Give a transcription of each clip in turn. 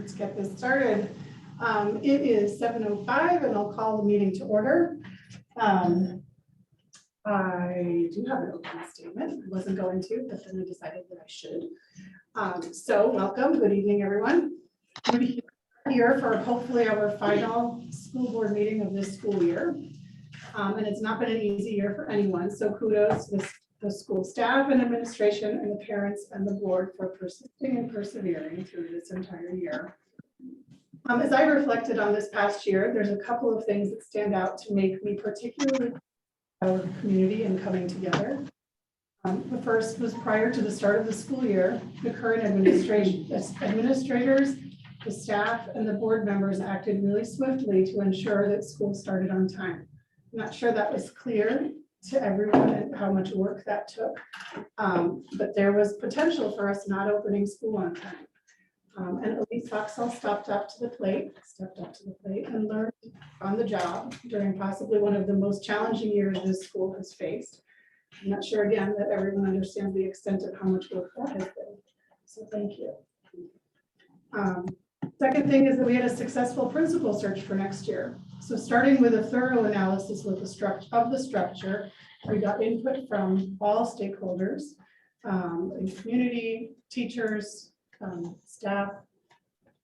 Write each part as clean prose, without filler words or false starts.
Let's get this started. It is 7:05 and I'll call the meeting to order. I do have an opening statement. I wasn't going to, but then I decided that I should. So welcome, good evening, everyone. We're here for hopefully our final school board meeting of this school year. And it's not been an easy year for anyone. So kudos to the school staff and administration and the parents and the board for persisting and persevering through this entire year. As I reflected on this past year, there's a couple of things that stand out to make me particularly proud of the community and coming together. The first was prior to the start of the school year, the current administrators, the staff, and the board members acted really swiftly to ensure that school started on time. I'm not sure that was clear to everyone and how much work that took, but there was potential for us not opening school on time. And Elise Foxall stepped up to the plate and learned on the job during possibly one of the most challenging years this school has faced. I'm not sure again that everyone understands the extent of how much work that has been. So thank you. Second thing is that we had a successful principal search for next year. So starting with a thorough analysis with the structure, we got input from all stakeholders, in community, teachers, staff,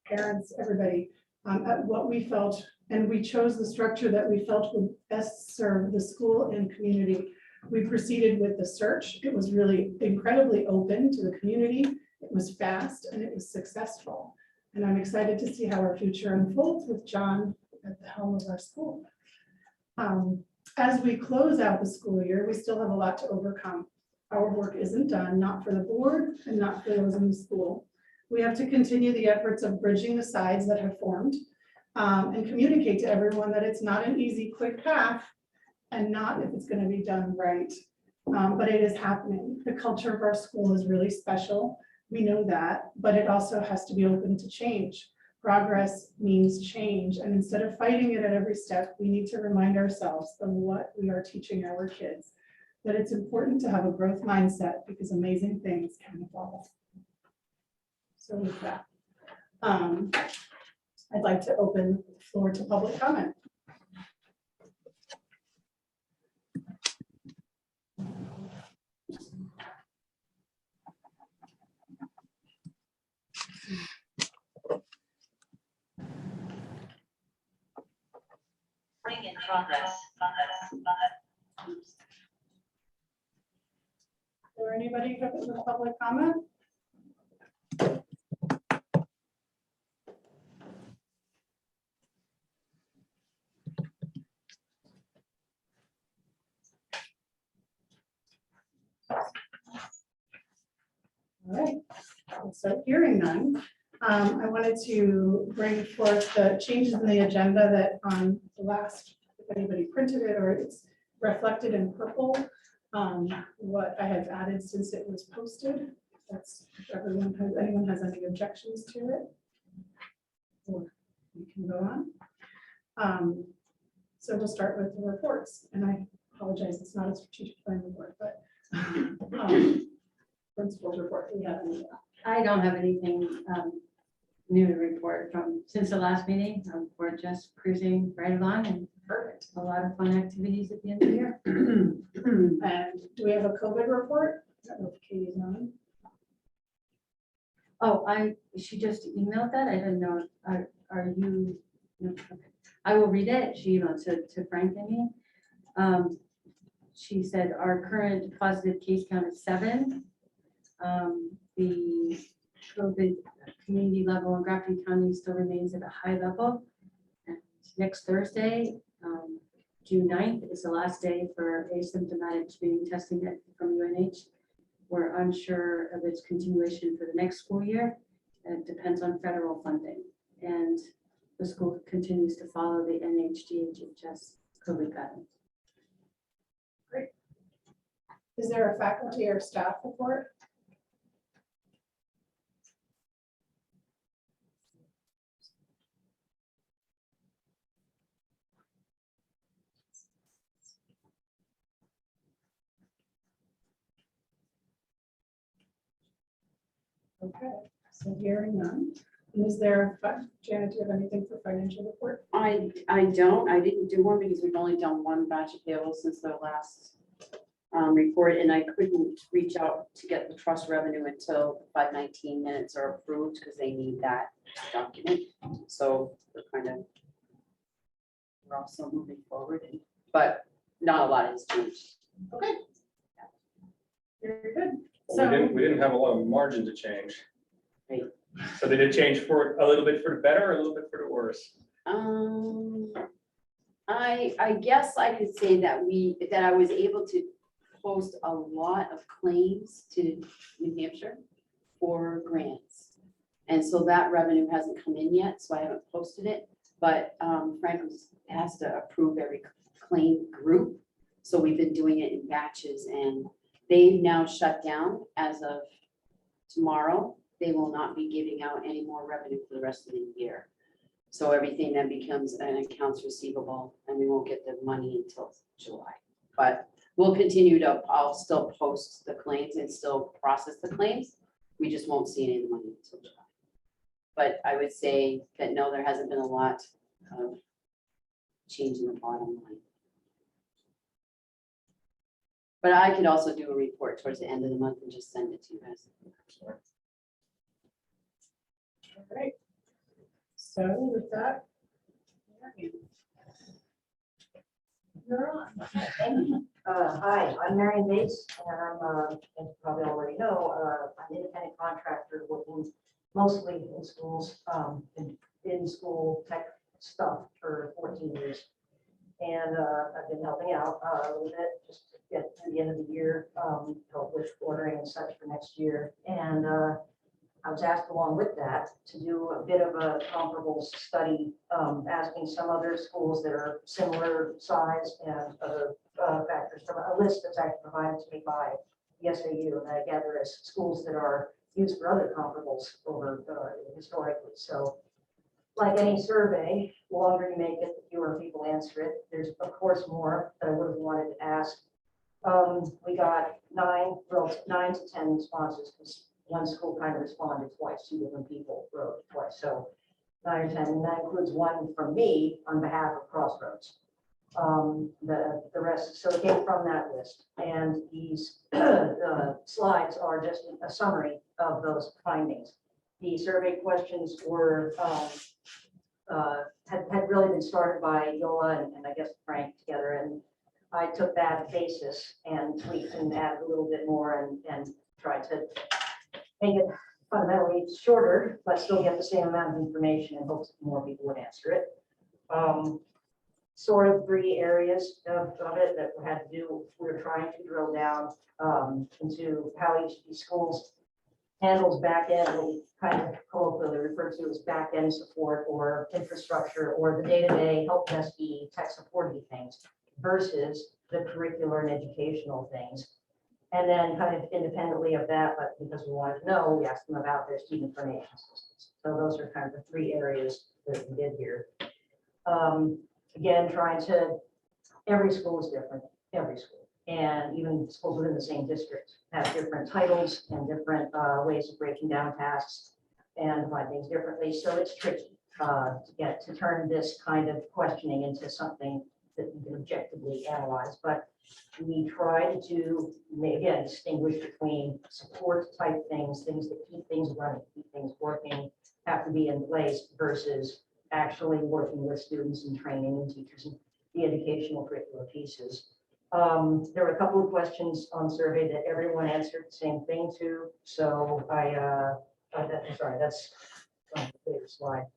parents, everybody, at what we felt, and we chose the structure that we felt would best serve the school and community. We proceeded with the search. It was really incredibly open to the community. It was fast and it was successful. And I'm excited to see how our future unfolds with John at the helm of our school. As we close out the school year, we still have a lot to overcome. Our work isn't done, not for the board and not for those in the school. We have to continue the efforts of bridging the sides that have formed and communicate to everyone that it's not an easy, quick path and not if it's going to be done right. But it is happening. The culture of our school is really special. We know that, but it also has to be open to change. Progress means change. And instead of fighting it at every step, we need to remind ourselves of what we are teaching our kids, that it's important to have a growth mindset because amazing things can evolve. So with that, I'd like to open the floor to public comment. In progress. Is there anybody who has a public comment? All right, so hearing none, I wanted to bring forth the changes in the agenda that on the last, if anybody printed it or it's reflected in purple, what I have added since it was posted. That's if anyone has any objections to it, or we can go on. So we'll start with the reports, and I apologize, it's not a strategic plan report, but principal's report. Do we have any? I don't have anything new to report from since the last meeting. We're just cruising right along and Perfect. a lot of fun activities at the end of the year. And do we have a COVID report? I don't know if Katie's on. Oh, she just emailed that. I didn't know. Are you? No, okay. I will read it. She emailed to Frank and me. She said our current positive case count is 7. The COVID community level in Grafton County still remains at a high level. And next Thursday, June 9th, is the last day for asymptomatic screening testing from UNH. We're unsure of its continuation for the next school year. It depends on federal funding. And the school continues to follow the NHDHHS COVID guidance. Great. Is there a faculty or staff report? Okay, so hearing none, And is there, Janet, do you have anything for financial report? I don't, I didn't do one because we've only done one batch of payables since the last report, and I couldn't reach out to get the trust revenue until 519 minutes are approved because they need that document. So we're also moving forward, but not a lot has changed. Okay. Very good. Well, So, we didn't have a lot of margin to change. Right. So did it change for a little bit for the better or a little bit for the worse? I guess I could say that I was able to post a lot of claims to New Hampshire for grants. And so that revenue hasn't come in yet, so I haven't posted it, but Frank has to approve every claim group. So we've been doing it in batches, and they've now shut down as of tomorrow. They will not be giving out any more revenue for the rest of the year. So everything then becomes an accounts receivable, and we won't get the money until July. But we'll continue to, I'll still post the claims and still process the claims. We just won't see any of the money until July. But I would say that no, there hasn't been a lot of change in the bottom line. But I could also do a report towards the end of the month and just send it to you guys. all right. So with that, you're on. Hi, I'm Marion Bates, and I'm, as you probably already know, I'm an independent contractor working mostly in schools, in school tech stuff for 14 years. And I've been helping out a little bit just to get to the end of the year, help with ordering and such for next year. And I was asked along with that to do a bit of a comparable study, asking some other schools that are similar size and other factors from a list that's actually provided to me by the SAU, and I gather as schools that are used for other comparables over historically. So like any survey, the longer you make it, the fewer people answer it. There's of course more that I would have wanted to ask. We got 9 to 10 responses because one school kind of responded twice, 2 different people wrote twice. So 9 or 10, and that includes one from me on behalf of Crossroads. The rest, so it came from that list. And these slides are just a summary of those findings. The survey questions were had really been started by Yola and I guess Frank together, and I took that basis and tweaked and added a little bit more and tried to make it fundamentally shorter, but still get the same amount of information in hopes that more people would answer it. Sort of 3 areas of it that had to do, we were trying to drill down into how each of these schools handles back end, what we kind of colloquially refer to as back end support or infrastructure or the day-to-day help desk-y tech supporty things versus the curricular and educational things. And then kind of independently of that, but because we wanted to know, we asked them about their student information systems. So those are kind of the 3 areas that we did here. Again, trying to, every school is different, every school. And even schools within the same district have different titles and different ways of breaking down tasks and define things differently. So it's tricky to turn this kind of questioning into something that you can objectively analyze. But we tried to, again, distinguish between support type things, things that keep things running, keep things working, have to be in place versus actually working with students and training and teachers and the educational curricular pieces. There were a couple of questions on survey that everyone answered the same thing to. So sorry, that's my favorite slide.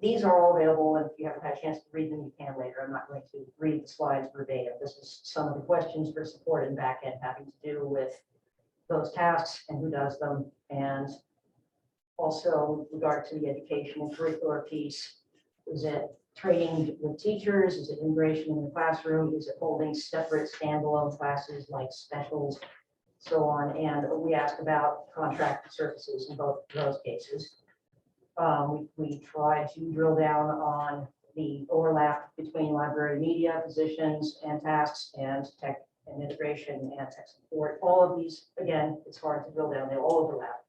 These are all available, and if you haven't had a chance to read them, you can later. I'm not going to read the slides verbatim. This is some of the questions for support and backend having to do with those tasks and who does them, and also with regard to the education and curricular piece. Is it training with teachers? Is it integration in the classroom? Is it holding separate standalone classes like specials, so on? And we asked about contracted services in both of those cases. We tried to drill down on the overlap between library media positions and tasks and tech and integration and tech support. All of these, again, it's hard to drill down, they all overlap.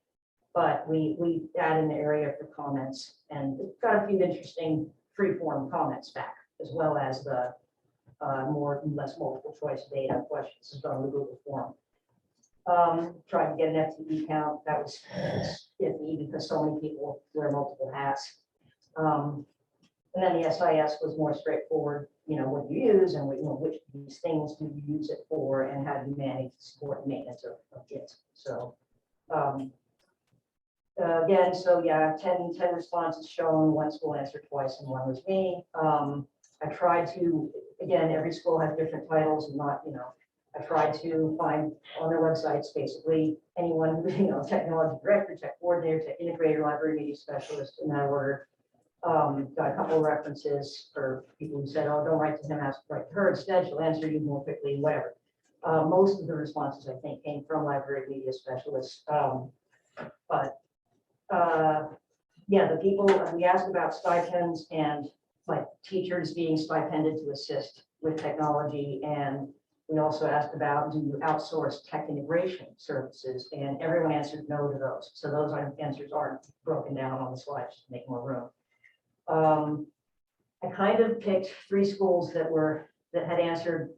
But we add in the area for comments and it's got a few interesting free-form comments back, as well as the more and less multiple choice data questions is on the Google form. Tried to get an FTE count. That was iffy because so many people wear multiple hats. And then the SIS was more straightforward. You know, what you use and what, you know, which of these things do you use it for and how do you manage the support and maintenance of it. So again, so yeah, 10 responses shown, one school answered twice and one was me. I tried to, again, every school has different titles and not, you know, I tried to find on their websites, basically anyone who's, you know, technology director, tech coordinator, tech integrator, library media specialist in that order. Got a couple of references for people who said, oh, don't write to him, write to her instead, she'll answer you more quickly, whatever. Most of the responses, I think, came from library media specialists. Yeah, the people, we asked about stipends and like teachers being stipended to assist with technology. And we also asked about, do you outsource tech integration services? And everyone answered no to those. So those answers aren't broken down on the slide, just to make more room. I kind of picked 3 schools that had answered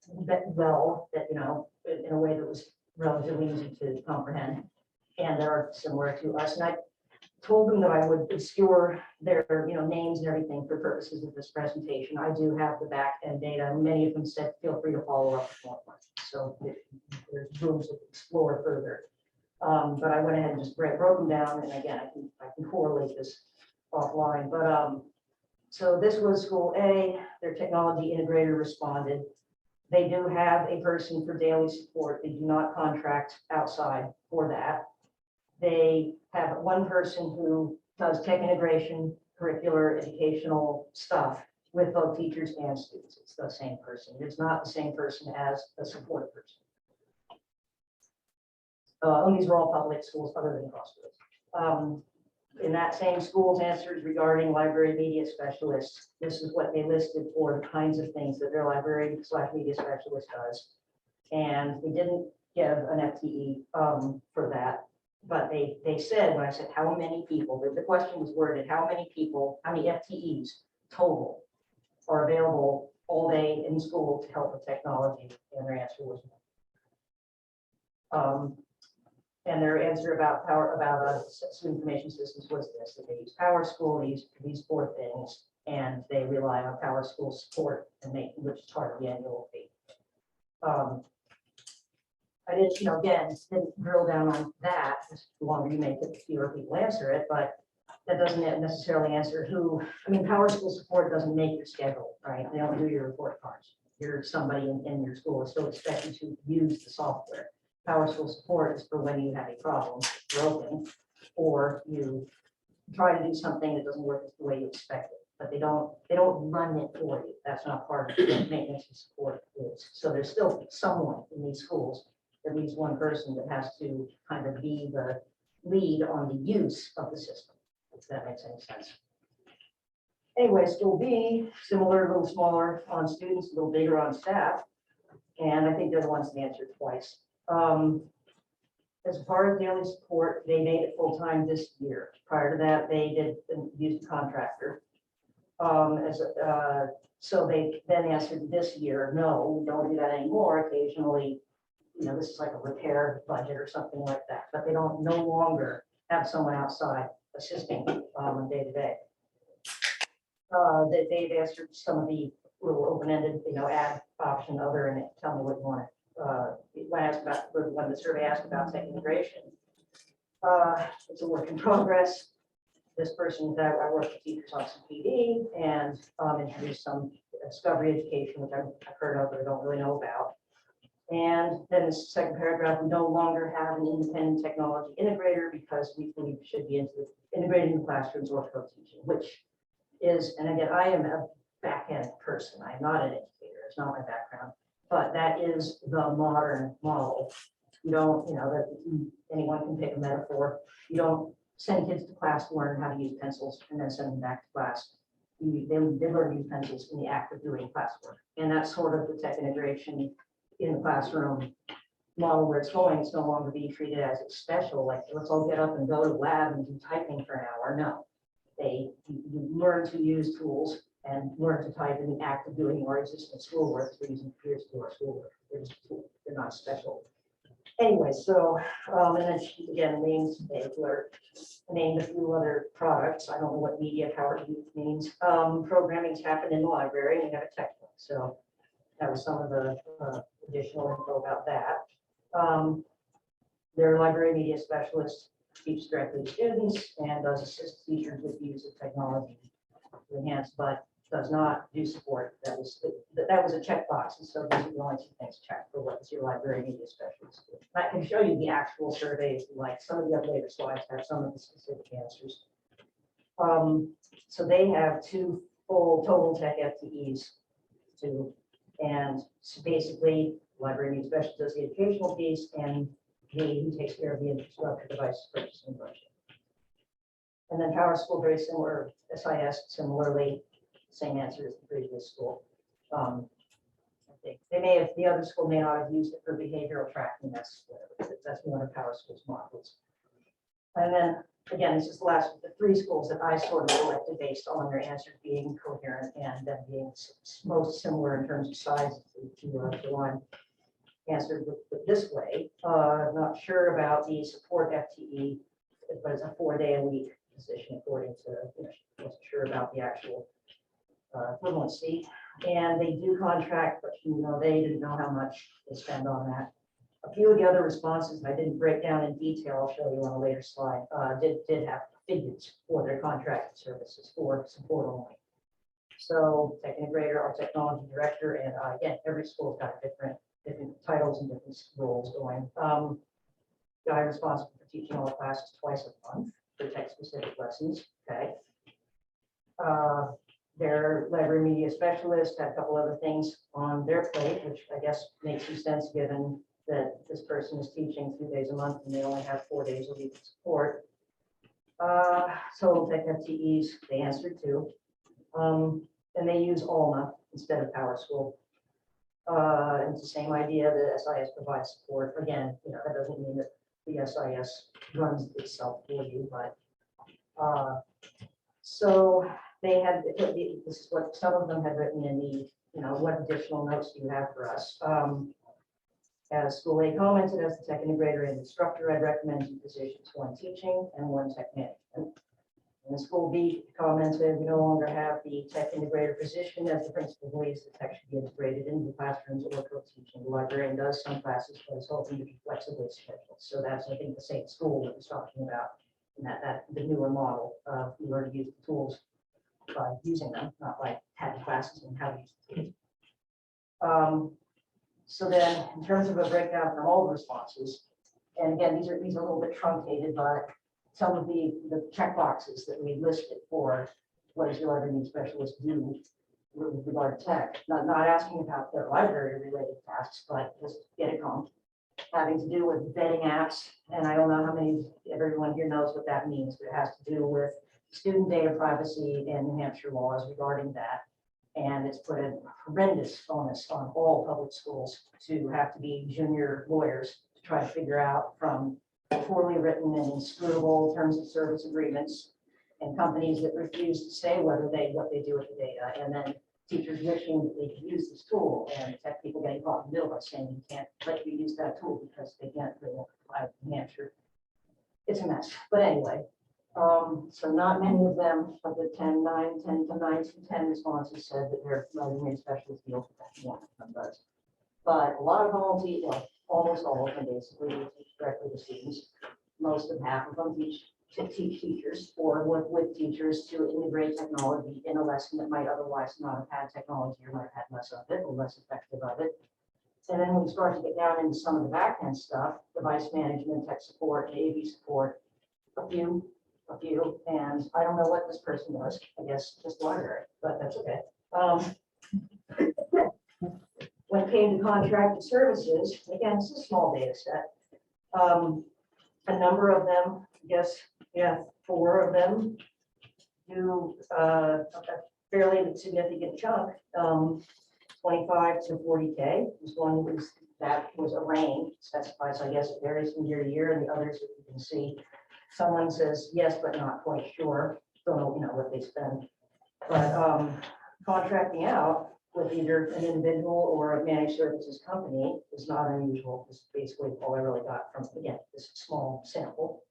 well, that, you know, in a way that was relatively easy to comprehend. And that are similar to us. And I told them that I would obscure their, you know, names and everything for purposes of this presentation. I do have the back end data, and many of them said, feel free to follow up with more questions. So there's room to explore further. But I went ahead and just broke them down. And again, I can correlate this offline. But so this was school A, their technology integrator responded. They do have a person for daily support. They do not contract outside for that. They have one person who does tech integration, curricular, educational stuff with both teachers and students. It's the same person. It's not the same person as a support person. And these are all public schools other than Crossroads. In that same school's answers regarding library media specialists, this is what they listed for the kinds of things that their library/media specialist does. And they didn't give an FTE for that. But they said, when I said, how many people, the question was worded, how many people, how many FTEs total are available all day in school to help with technology? And their answer was no. And their answer about student information systems was this, that they use PowerSchool, these 4 things, and they rely on PowerSchool support and which is part of the annual fee. I didn't, you know, again, didn't drill down on that. The longer you make it, the fewer people answer it, but that doesn't necessarily answer who. I mean, PowerSchool support doesn't make your schedule, right? They don't do your report cards. You're somebody in your school is still expected to use the software. PowerSchool support is for when you have a problem, it's broken, or you try to do something that doesn't work the way you expect it. But they don't run it for you. That's not part of what maintenance and support is. So there's still someone in these schools, at least one person, that has to kind of be the lead on the use of the system, if that makes any sense. Anyway, school B, similar, a little smaller on students, a little bigger on staff. And I think they're the ones that answered twice. As part of daily support, they made it full-time this year. Prior to that, they used a contractor. So they then answered this year, no, we don't do that anymore. Occasionally, you know, this is like a repair budget or something like that, but they don't no longer have someone outside assisting on day to day. They've answered some of the little open-ended, you know, add option other and tell me what you want. When the survey asked about tech integration, it's a work in progress. This person that I work with teachers on some PD and introduced some discovery education, which I've heard of but I don't really know about. And then the second paragraph, we no longer have an independent technology integrator because we believe it should be integrated in classrooms or co-teaching, which is, and again, I am a back-end person. I'm not an educator. It's not my background, but that is the modern model. You don't, you know, that anyone can pick a metaphor. You don't send kids to class to learn how to use pencils and then send them back to class. They learn to use pencils in the act of doing classwork. And that's sort of the tech integration in the classroom model where it's no longer being treated as it's special, like let's all get up and go to lab and do typing for an hour. No. You learn to use tools and learn to type in the act of doing our existing schoolwork. We're using computers to do our schoolwork. They're not special. Anyway, so, and then she again names, named a few other products. I don't know what media powered youth means. Programming's happened in the library and you have a textbook. So that was some of the additional info about that. Their library media specialist teaches directly to students and does assist teachers with the use of technology to enhance, but does not do support. That was a checkbox, and so these are the only two things checked for what is your library media specialist. I can show you the actual surveys, like some of the other later slides have some of the specific answers. So they have 2 full total tech FTEs, and so basically library media specialist does the educational piece, and he takes care of the infrastructure, devices, purchasing, budget. And then Power School, very similar, SIS, similarly, same answer as the previous school. I think they may have, the other school may not have used it for behavioral tracking. That's one of Power School's modules. And then again, this is the last of the 3 schools that I sort of selected based on their answers being coherent and them being most similar in terms of size to one answered with this way. Not sure about the support FTE, but it's a 4-day-a-week position according to, wasn't sure about the actual equivalency. And they do contract, but they didn't know how much they spend on that. A few of the other responses I didn't break down in detail, I'll show you on a later slide, did have figures for their contracted services for support only. So tech integrator, our technology director, and again, every school's got different titles and different roles going. Guy responsible for teaching all the classes twice a month for tech-specific lessons. Okay. Their library media specialist had a couple other things on their plate, which I guess makes some sense given that this person is teaching 2 days a month and they only have 4 days a week of support. So tech FTEs, they answered to. And they use Alma instead of Power School. And it's the same idea that SIS provides support. Again, that doesn't mean that the SIS runs itself for you, but so they had, this is what some of them had written in the, what additional notes do you have for us? As school A commented, as the tech integrator and instructor, I'd recommend 2 positions, 1 teaching and 1 tech management. And school B commented, we no longer have the tech integrator position as the principal believes the tech should be integrated into the classrooms or co-teaching. The librarian does some classes, but is hoping to be flexibly scheduled. So that's, I think, the same school that was talking about in that the newer model. We learn to use the tools by using them, not like having classes and how to use the tools. So then, in terms of a breakdown from all the responses, and again, these are a little bit truncated, but some of the check boxes that we listed for what does your library need specialist do with regard to tech, not asking about their library related tasks, but just get it going. Having to do with vetting apps, and I don't know how many, everyone here knows what that means, but it has to do with student data privacy and New Hampshire laws regarding that. And it's put a horrendous onus on all public schools to have to be junior lawyers to try to figure out from poorly written and inscrutable terms of service agreements and companies that refuse to say what they do with the data, and then teachers wishing that they could use this tool, and tech people getting caught in the middle by saying you can't let you use that tool because they won't comply with New Hampshire. It's a mess. But anyway, so not many of them of the 10 to 9 to 10 responses said that their library specialist deals with that. One of them does. But a lot of them will teach, almost all of them basically will teach directly to students. Most of half of them teach teachers or work with teachers to integrate technology in a lesson that might otherwise not have had technology or might have had less of it or less effective of it. And then when we start to get down into some of the back end stuff, device management, tech support, AV support, a few, and I don't know what this person does. I guess just library, but that's okay. When it came to contracted services, again, it's a small data set. A number of them, I guess, 4 of them do a fairly significant chunk, 25 to 40K. This one was that was a range specified, so I guess it varies from year to year, and the others, if you can see, someone says yes, but not quite sure, don't know, what they spend. But contracting out with either an individual or a managed services company is not unusual. This is basically all I really got from, again, this small sample.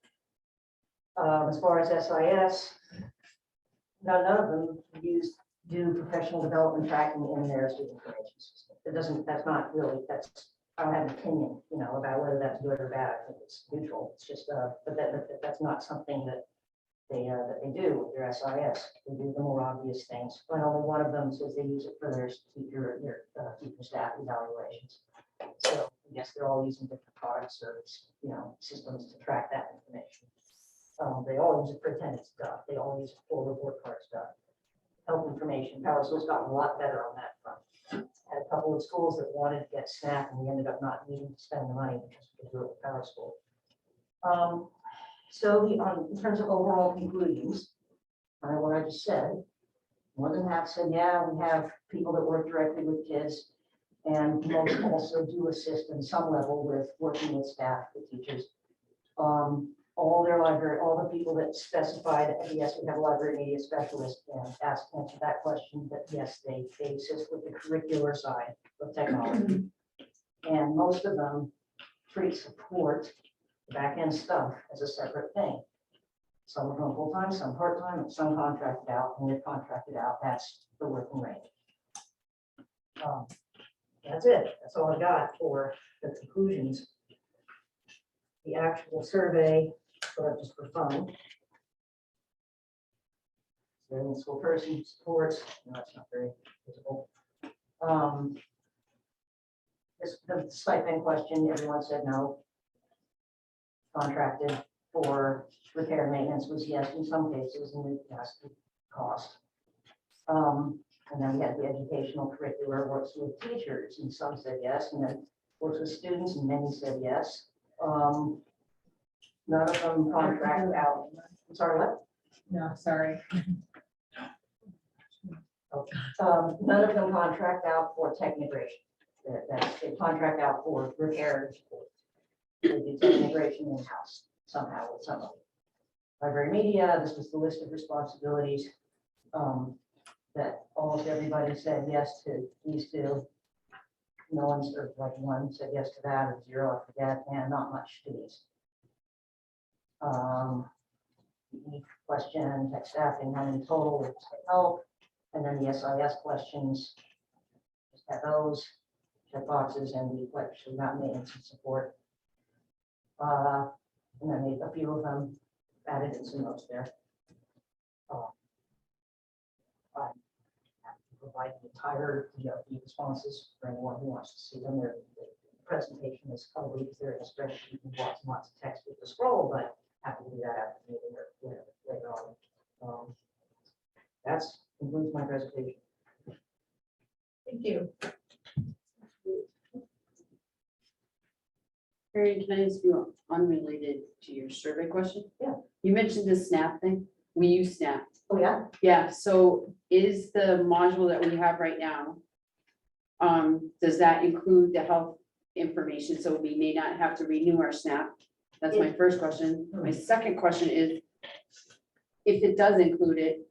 As far as SIS, none of them do professional development tracking in their student information system. It doesn't, that's not really, I don't have an opinion, about whether that's good or bad. I think it's neutral. It's just, but that's not something that they do with their SIS. They do the more obvious things. But only one of them says they use it for their teacher staff evaluations. So I guess they're all using different products or, systems to track that information. They all use it for attendance stuff. They all use it for report card stuff. Health information, PowerSchool's gotten a lot better on that front. Had a couple of schools that wanted to get SNAP and we ended up not needing to spend the money because we could do it with PowerSchool. So in terms of overall conclusions, what I just said, more than half said, yeah, we have people that work directly with kids, and most also do assist in some level with working with staff, with teachers. All the people that specified, yes, we have a library media specialist, and answered that question, that yes, they assist with the curricular side of technology. And most of them treat support, back-end stuff, as a separate thing. Some of them full-time, some part-time, and some contracted out, and they're contracted out, that's the working range. That's it, that's all I got for the conclusions. The actual survey, just for fun. So school person supports, no, that's not very visible. The stipend question, everyone said no. Contracted for repair and maintenance was yes in some cases, and yes, the cost. And then we had the educational curricular works with teachers, and some said yes, and then works with students, and many said yes. None of them contract out. I'm sorry, what? No, sorry. None of them contract out for tech integration. They contract out for repairs. They do tech integration in-house somehow with somebody. Library media, this was the list of responsibilities that almost everybody said yes to these two. No one's, or like one said yes to that, or zero, I forget, and not much to these. Question, tech staffing, how many total, with help, and then the SIS questions, just have those check boxes and the question about maintenance and support. And then a few of them added in some notes there. I have to provide the entire the responses for anyone who wants to see them. The presentation is probably there in a spreadsheet and lots and lots of text with the scroll, but happy to do that after the meeting or later on. That's concludes my presentation. Thank you. Mary, can I ask you unrelated to your survey question? Yeah. You mentioned the SNAP thing. We use SNAP. Oh, yeah? Yeah, so is the module that we have right now, does that include the health information? So we may not have to renew our SNAP. That's my first question. My second question is, if it does include it,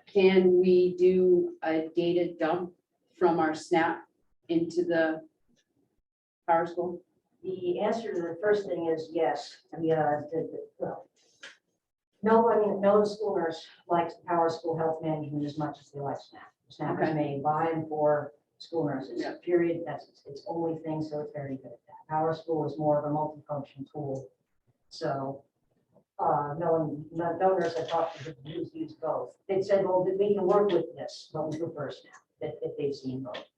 can we do a data dump from our SNAP into the PowerSchool? The answer to the first thing is yes. Well, no school nurse likes PowerSchool health management as much as they like SNAP. SNAP is Okay. made by and for school nurses, Yeah. period. That's its only thing, so it's very good at that. PowerSchool is more of a multifunction tool. So no nurse I talked to who's used both. They said, well, we can work with this, but we prefer SNAP if they've seen both.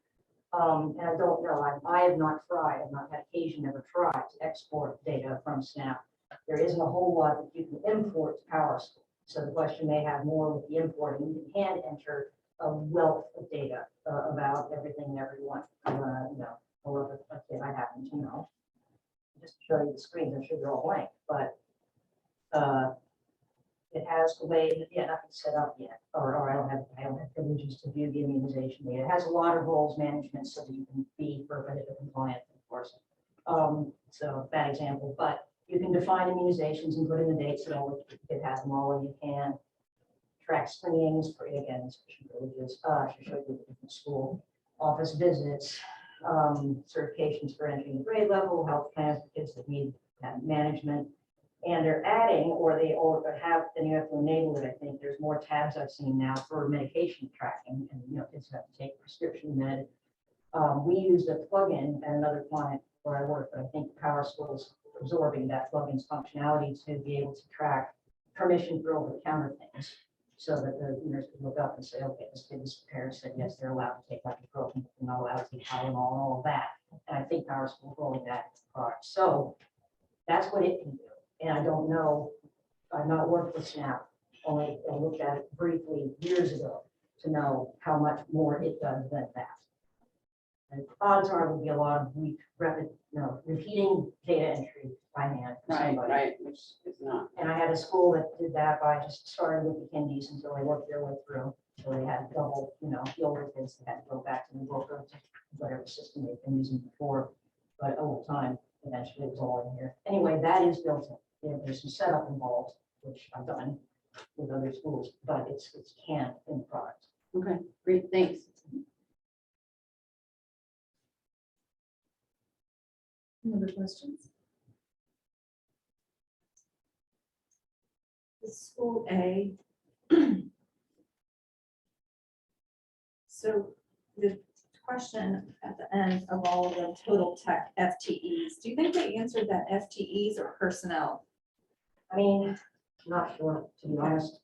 And I don't know, I have not tried, I've not had occasion ever try to export data from SNAP. There isn't a whole lot that you can import to PowerSchool. So the question may have more with the importing. You can hand enter a wealth of data about everything and everyone. I happen to know. Just to show you the screens, I'm sure they're all blank, but it has the way, nothing's set up yet, or I don't have privileges to view the immunization data. It has a lot of roles management so that you can be FERPA compliant and course. So bad example, but you can define immunizations and put in the dates that all, you can have them all when you can. Track screenings for, again, special privileges, should show you the different school office visits, certifications for entering the grade level, health plans for kids that need management. And they're adding, or they all have, then you have to enable it. I think there's more tabs I've seen now for medication tracking, and kids have to take prescription med. We used a plugin at another client where I work, but I think Power School is absorbing that plugin's functionality to be able to track permission for over-the-counter things. So that the nurse could look up and say, okay, this kid's parents said, yes, they're allowed to take ibuprofen, but they're not allowed to take Tylenol and all of that. And I think Power School is rolling that product. So that's what it can do. And I don't know, I've not worked with SNAP, only I looked at it briefly years ago to know how much more it does than that. And odds are will be a lot of repeating data entry by hand. for somebody. Right, which is not. And I had a school that did that by just starting with the kindies until they worked their way through. So they had double, the older kids that had to go back to the book or to whatever system they've been using before. But over time, eventually it was all in here. Anyway, that is built in. There's some setup involved, which I've done with other schools, but it's canned in the product. Okay, great, thanks. Any other questions? The school A. So the question at the end of all of the total tech FTEs, do you think they answered that FTEs or personnel? I mean, not sure, to be honest.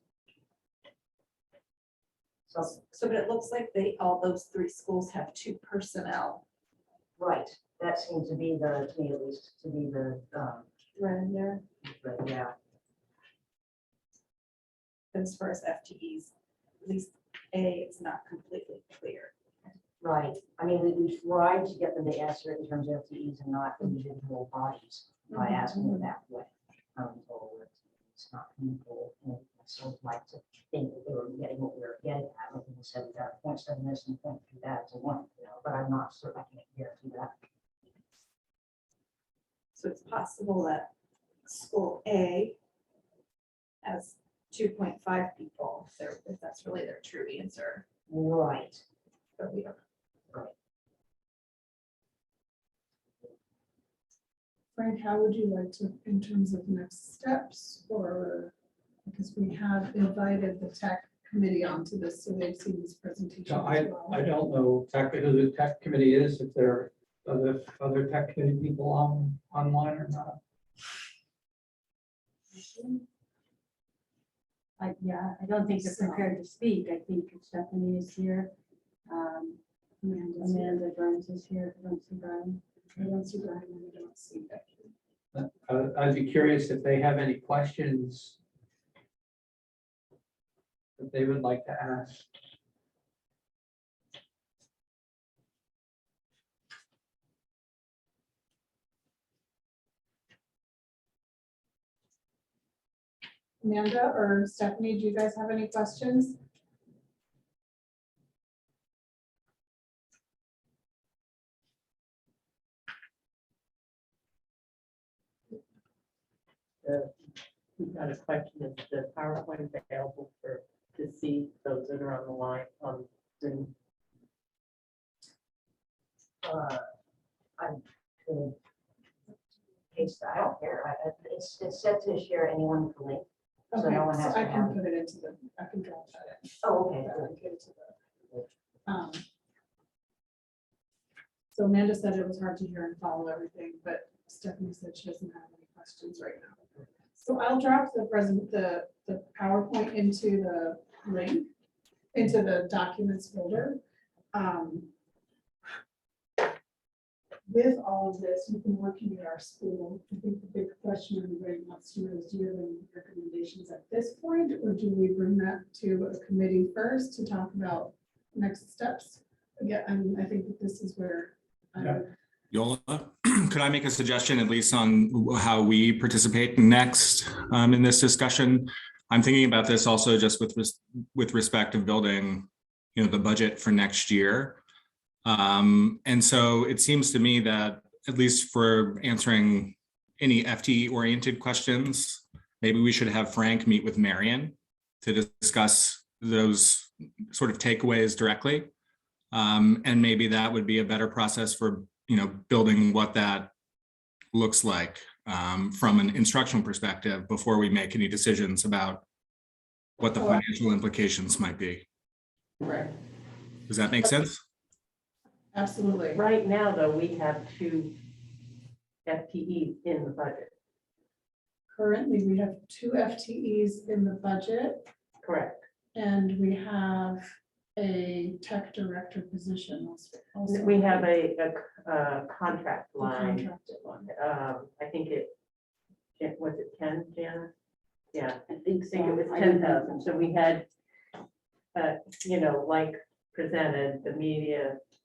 So, But it looks like all those three schools have 2 personnel. right, that seems to be to me at least, to be the, Right in there. but yeah. As far as FTEs, at least A is not completely clear. Right, I mean, we tried to get them to answer it in terms of FTEs and not individual bodies by asking it that way. So it's not people, and I sort of like to think that they were getting what we were getting at, like we said, we got 0.7 this and 0.3 that to 1, but I'm not certain, I can't guarantee that. So it's possible that school A has 2.5 people, if that's really their true answer, Right, but we don't. Frank, how would you like to, in terms of next steps, or, because we have invited the tech committee onto this, so they've seen this presentation So as well. I don't know exactly who the tech committee is, if there are other tech committee people online or not. I don't think they're prepared to speak. I think Stephanie is here. Amanda Burns is here. I don't see Brian. I don't see Brian, and I don't see Becky. I'd be curious if they have any questions that they would like to ask. Amanda or Stephanie, do you guys have any questions? We've got a question, is the PowerPoint available to see those that are on the line on Zoom? I'm in case, I don't care, it's set to share anyone with the link. So Okay, no one has so I to can have- put it into the, I can drop that in. Oh, okay, That good. would get to the, So Amanda said it was hard to hear and follow everything, but Stephanie said she doesn't have any questions right now. So I'll drop the PowerPoint into the link, into the documents folder. With all of this, we've been working at our school. I think the big question everybody wants to know is, do you have any recommendations at this point? Or do we bring that to a committee first to talk about next steps? Again, I think that this is where. Yola, could I make a suggestion, at least on how we participate next in this discussion? I'm thinking about this also just with respect to building, the budget for next year. And so it seems to me that at least for answering any FTE-oriented questions, maybe we should have Frank meet with Marion to discuss those sort of takeaways directly. And maybe that would be a better process for, building what that looks like from an instructional perspective before we make any decisions about what the financial implications might be. Right. Does that make sense? Absolutely. Right now, though, we have 2 FTEs in the budget. Currently, we have 2 FTEs in the budget, Correct. and we have a tech director position also. We have a contract A line. contracted one. I think was it 10, Janice? Yeah, I think I think it was so. I don't know. 10,000. So we had, like presented,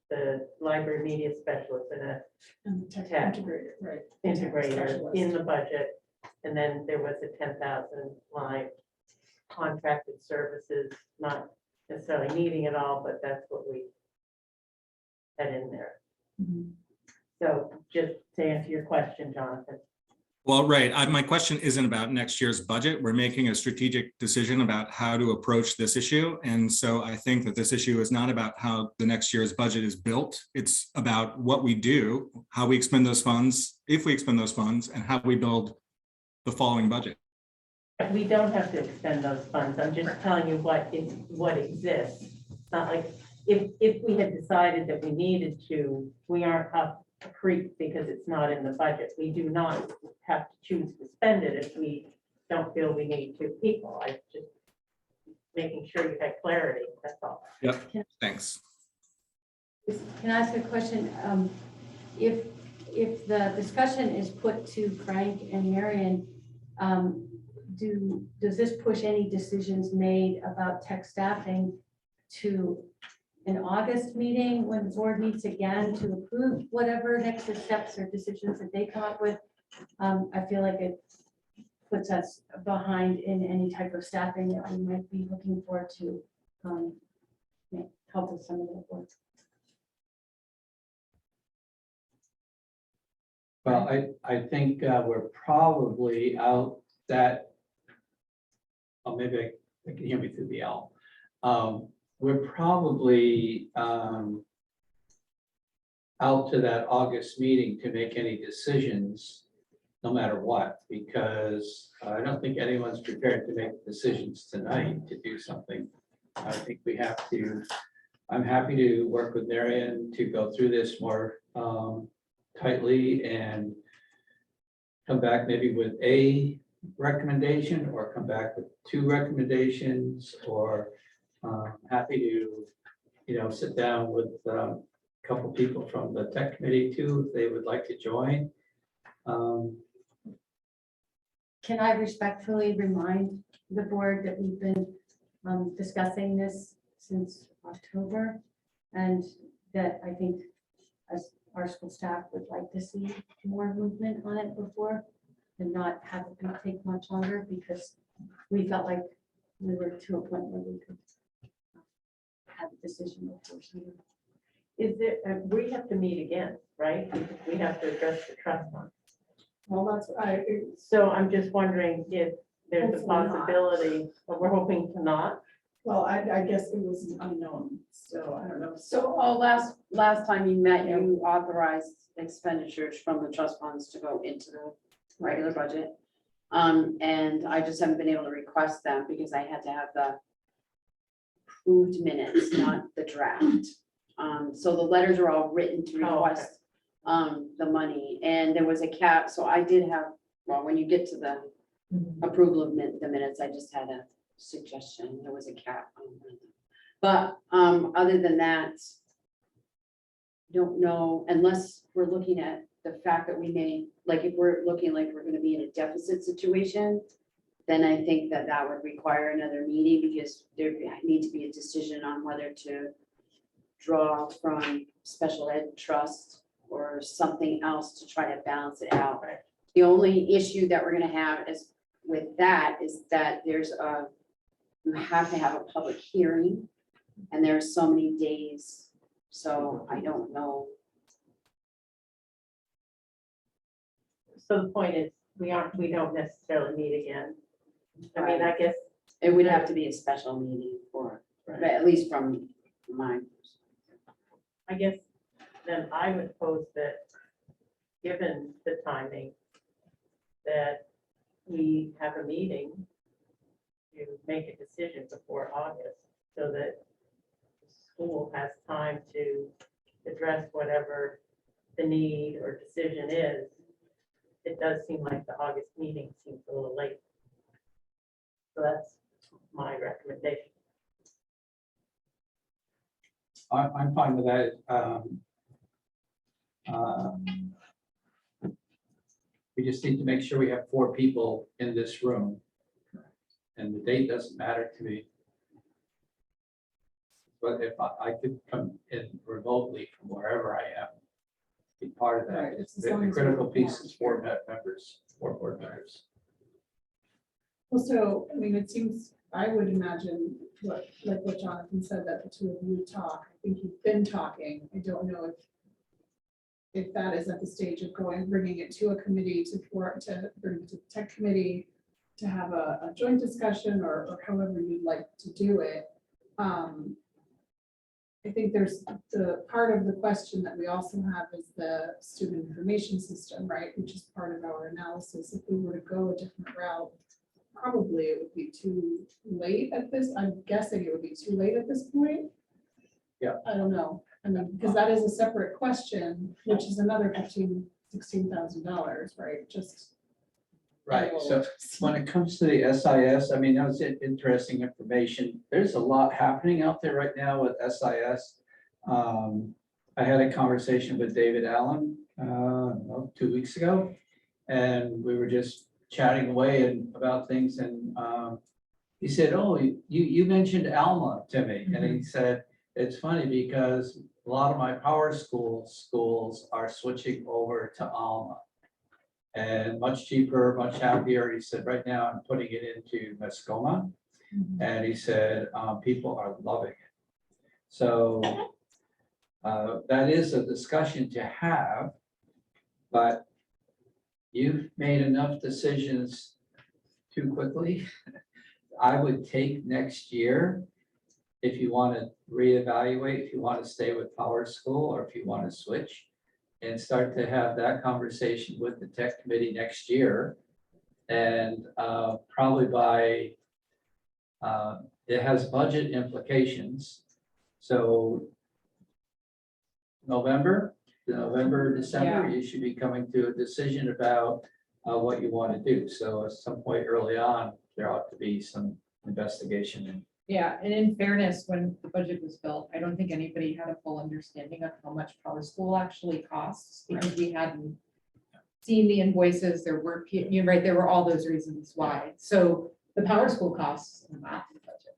the library media specialist and And the tech Tech. integrator, right. integrator Specialist. in the budget. And then there was a 10,000 line contracted services, not necessarily needing it all, but that's what we had in there. Mhm. So just to answer your question, Jonathan. Well, right. My question isn't about next year's budget. We're making a strategic decision about how to approach this issue. And so I think that this issue is not about how the next year's budget is built. It's about what we do, how we expend those funds, if we expend those funds, and how we build the following budget. We don't have to expend those funds. I'm just telling you what exists. It's not like if we had decided that we needed to, we aren't up a creek because it's not in the budget. We do not have to choose to spend it if we don't feel we need 2 people. I just making sure you had clarity, that's all. Yep, thanks. Can I ask a question? If the discussion is put to Frank and Marion, does this push any decisions made about tech staffing to an August meeting when the board meets again to approve whatever next steps or decisions that they come up with? I feel like it puts us behind in any type of staffing that we might be looking for to help with some of the work. Well, I think we're probably out that, oh, maybe I can hear me through the L. We're probably out to that August meeting to make any decisions, no matter what, because I don't think anyone's prepared to make decisions tonight to do something. I think we have to, I'm happy to work with Marion to go through this more tightly and come back maybe with a recommendation or come back with 2 recommendations, or happy to, sit down with a couple people from the tech committee too, if they would like to join. Can I respectfully remind the board that we've been discussing this since October, and that I think as our school staff would like to see more movement on it before and not have it take much longer, because we felt like we were to a point where we could have a decision before. Is there, we have to meet again, right? We have to address the trust fund. Well, that's, So I'm just wondering if there's a Hopefully not. possibility, but we're hoping to not. well, I guess it was unknown, so I don't know. So, last time you met, you authorized expenditures from the trust funds to go into the regular budget. And I just haven't been able to request them because I had to have the approved minutes, not the draft. So the letters are all written to Oh, okay. request the money, and there was a cap, so I did have, well, when you get to the approval of the minutes, I just had a suggestion, there was a cap on them. But other than that, don't know, unless we're looking at the fact that we may, like if we're looking like we're gonna be in a deficit situation, then I think that that would require another meeting, because there needs to be a decision on whether to draw from special ed trust or something else to try to balance it out. Right. The only issue that we're gonna have is with that is that you have to have a public hearing, and there's so many days, so I don't know. So the point is, we don't necessarily meet again. I mean, I guess, It would have to be a special meeting for, but at least from mine. then I would pose that, given the timing, that we have a meeting to make a decision before August, so that the school has time to address whatever the need or decision is. It does seem like the August meeting seems a little late. So that's my recommendation. I'm fine with that. We just need to make sure we have 4 people in this room. And the date doesn't matter to me. But if I could come in remotely from wherever I am, be part of that. Right, It's as the long as critical you're piece is 4 members, 4 board members. Well, so, I mean, it seems, I would imagine, like what Jonathan said, that the two of you talk. I think you've been talking. I don't know if that is at the stage of bringing it to a committee to bring it to the tech committee, to have a joint discussion, or however you'd like to do it. I think there's the part of the question that we also have is the student information system, right? Which is part of our analysis. If we were to go a different route, probably it would be too late at this. I'm guessing it would be too late at this point. Yeah. I don't know. I mean, because that is a separate question, which is another $16,000, right? Just. Right, so when it comes to the SIS, I mean, that was interesting information. There's a lot happening out there right now with SIS. I had a conversation with David Allen 2 weeks ago, and we were just chatting away about things, and he said, "Oh, you mentioned Alma to me," and he said, "It's funny because a lot of my power schools are switching over to Alma. And much cheaper, much happier." He said, "Right now I'm putting it into Mascoma." And he said, people are loving it. So that is a discussion to have, but you've made enough decisions too quickly. I would take next year, if you want to reevaluate, if you want to stay with Power School, or if you want to switch, and start to have that conversation with the tech committee next year. And probably by, it has budget implications. So November, December, you should be coming to a decision about what you want to do. So at some point early on, there ought to be some investigation. Yeah, and in fairness, when the budget was built, I don't think anybody had a full understanding of how much Power School actually costs, because we hadn't seen the invoices, there were, right, there were all those reasons why. So the Power School costs are not in the budget.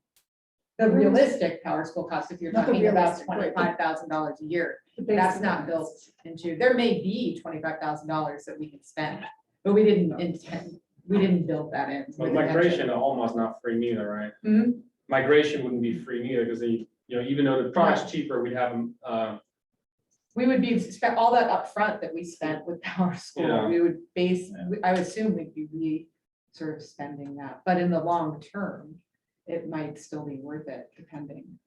The realistic Power School cost, if you're Not the talking about realistic, right. $25,000 a year, The that's basic not ones. built into, there may be $25,000 that we can spend, but we didn't intend, we didn't build that in. But with intention. migration to Alma's not free neither, right? Hmm? Migration wouldn't be free neither, because they, even though the product's cheaper, we'd have them, We would be, spent all that upfront that we spent with Power School, Yeah. we would I would assume we'd be sort of spending that, but in the long term, it might still be worth it, depending.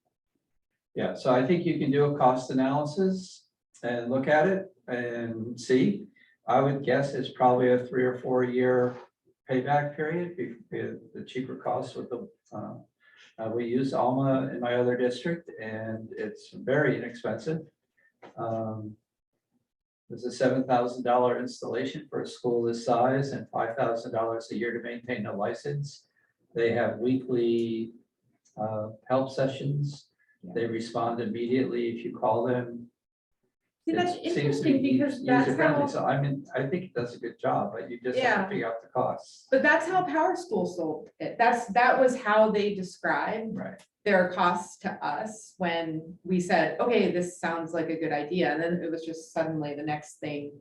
Yeah, so I think you can do a cost analysis and look at it and see. I would guess it's probably a 3 or 4 year payback period, the cheaper costs with the, we use Alma in my other district, and it's very inexpensive. There's a $7,000 installation for a school this size and $5,000 a year to maintain a license. They have weekly help sessions. They respond immediately if you call them. See, that's It seems to interesting be because that's user-friendly. how, So I think it does a good job, but you just have Yeah. to figure out the costs. but that's how Power School sold it. That was how they described Right. their costs to us when we said, okay, this sounds like a good idea. And then it was just suddenly the next thing.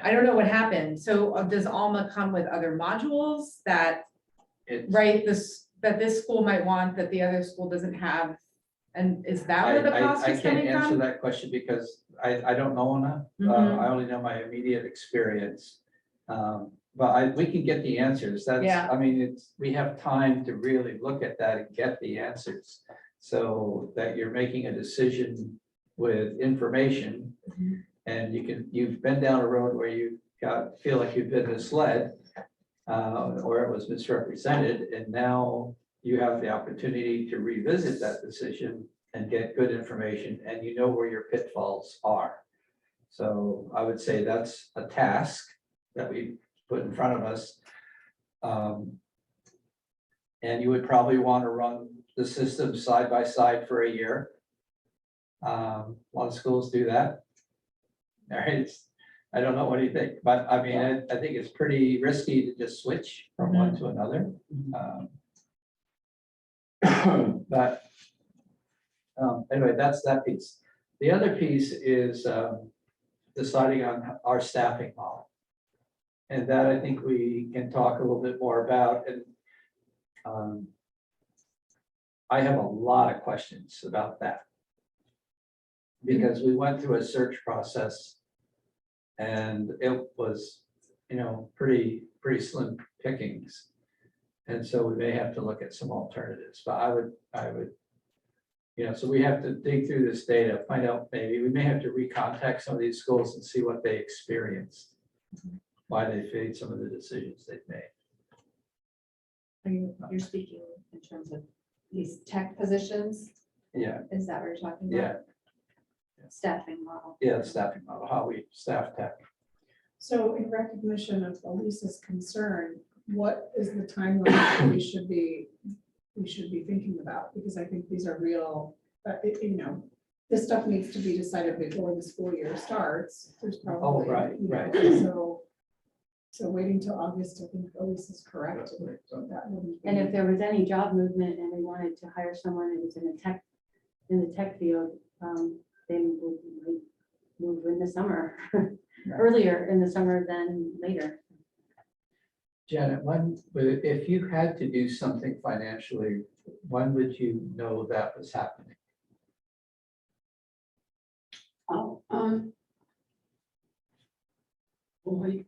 I don't know what happened. So does Alma come with other modules that, It's, right, that this school might want that the other school doesn't have? And is that where the cost I is can't coming answer from? that question because I don't know enough. Mhm. I only know my immediate experience. But we can get the answers. That's, Yeah. I mean, we have time to really look at that and get the answers. So that you're making a decision with information. And you've been down a road where you feel like you've been misled. Or it was misrepresented, and now you have the opportunity to revisit that decision and get good information, and you know where your pitfalls are. So I would say that's a task that we put in front of us. And you would probably want to run the system side by side for a year. A lot of schools do that. All right, I don't know, what do you think? But I mean, I think it's pretty risky to just switch from one to another. But anyway, that's that piece. The other piece is deciding on our staffing model. And that I think we can talk a little bit more about. And I have a lot of questions about that. Because we went through a search process. And it was, pretty slim pickings. And so we may have to look at some alternatives, but I would, so we have to dig through this data, find out, maybe we may have to recontact some of these schools and see what they experienced. Why they made some of the decisions they've made. You're speaking in terms of these tech positions, Yeah, is that what you're talking yeah, about? Staffing model. yeah, the staffing model, how we staff tech. So in recognition of Elisa's concern, what is the timeline that we should be thinking about? Because I think these are real, this stuff needs to be decided before the school year starts. There's probably. Right, right. So waiting till August, I think Elisa's correct. That wouldn't be- And if there was any job movement and we wanted to hire someone who was in the tech field, then we might move in the summer, earlier in the summer than later. Janet, if you had to do something financially, when would you know that was happening?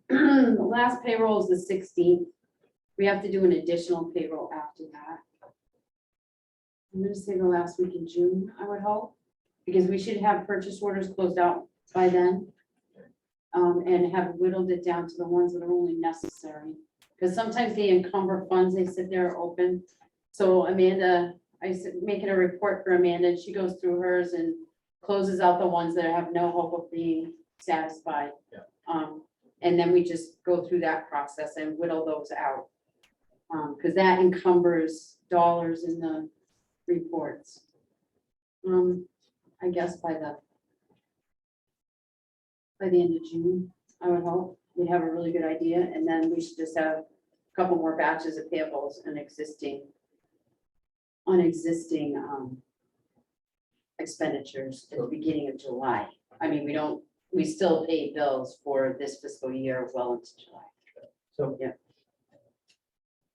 The last payroll is the 16th. We have to do an additional payroll after that. I'm gonna say the last week in June, I would hope, because we should have purchase orders closed out by then. And have whittled it down to the ones that are only necessary. Because sometimes they encumber funds, they sit there open. So Amanda, making a report for Amanda, and she goes through hers and closes out the ones that have no hope of being satisfied. Yeah. And then we just go through that process and whittle those out. Because that encumbers dollars in the reports. I guess by the end of June, I would hope, we have a really good idea, and then we should just have a couple more batches of payables and on existing expenditures at the beginning of July. I mean, we still pay bills for this fiscal year well into July. So. Yeah.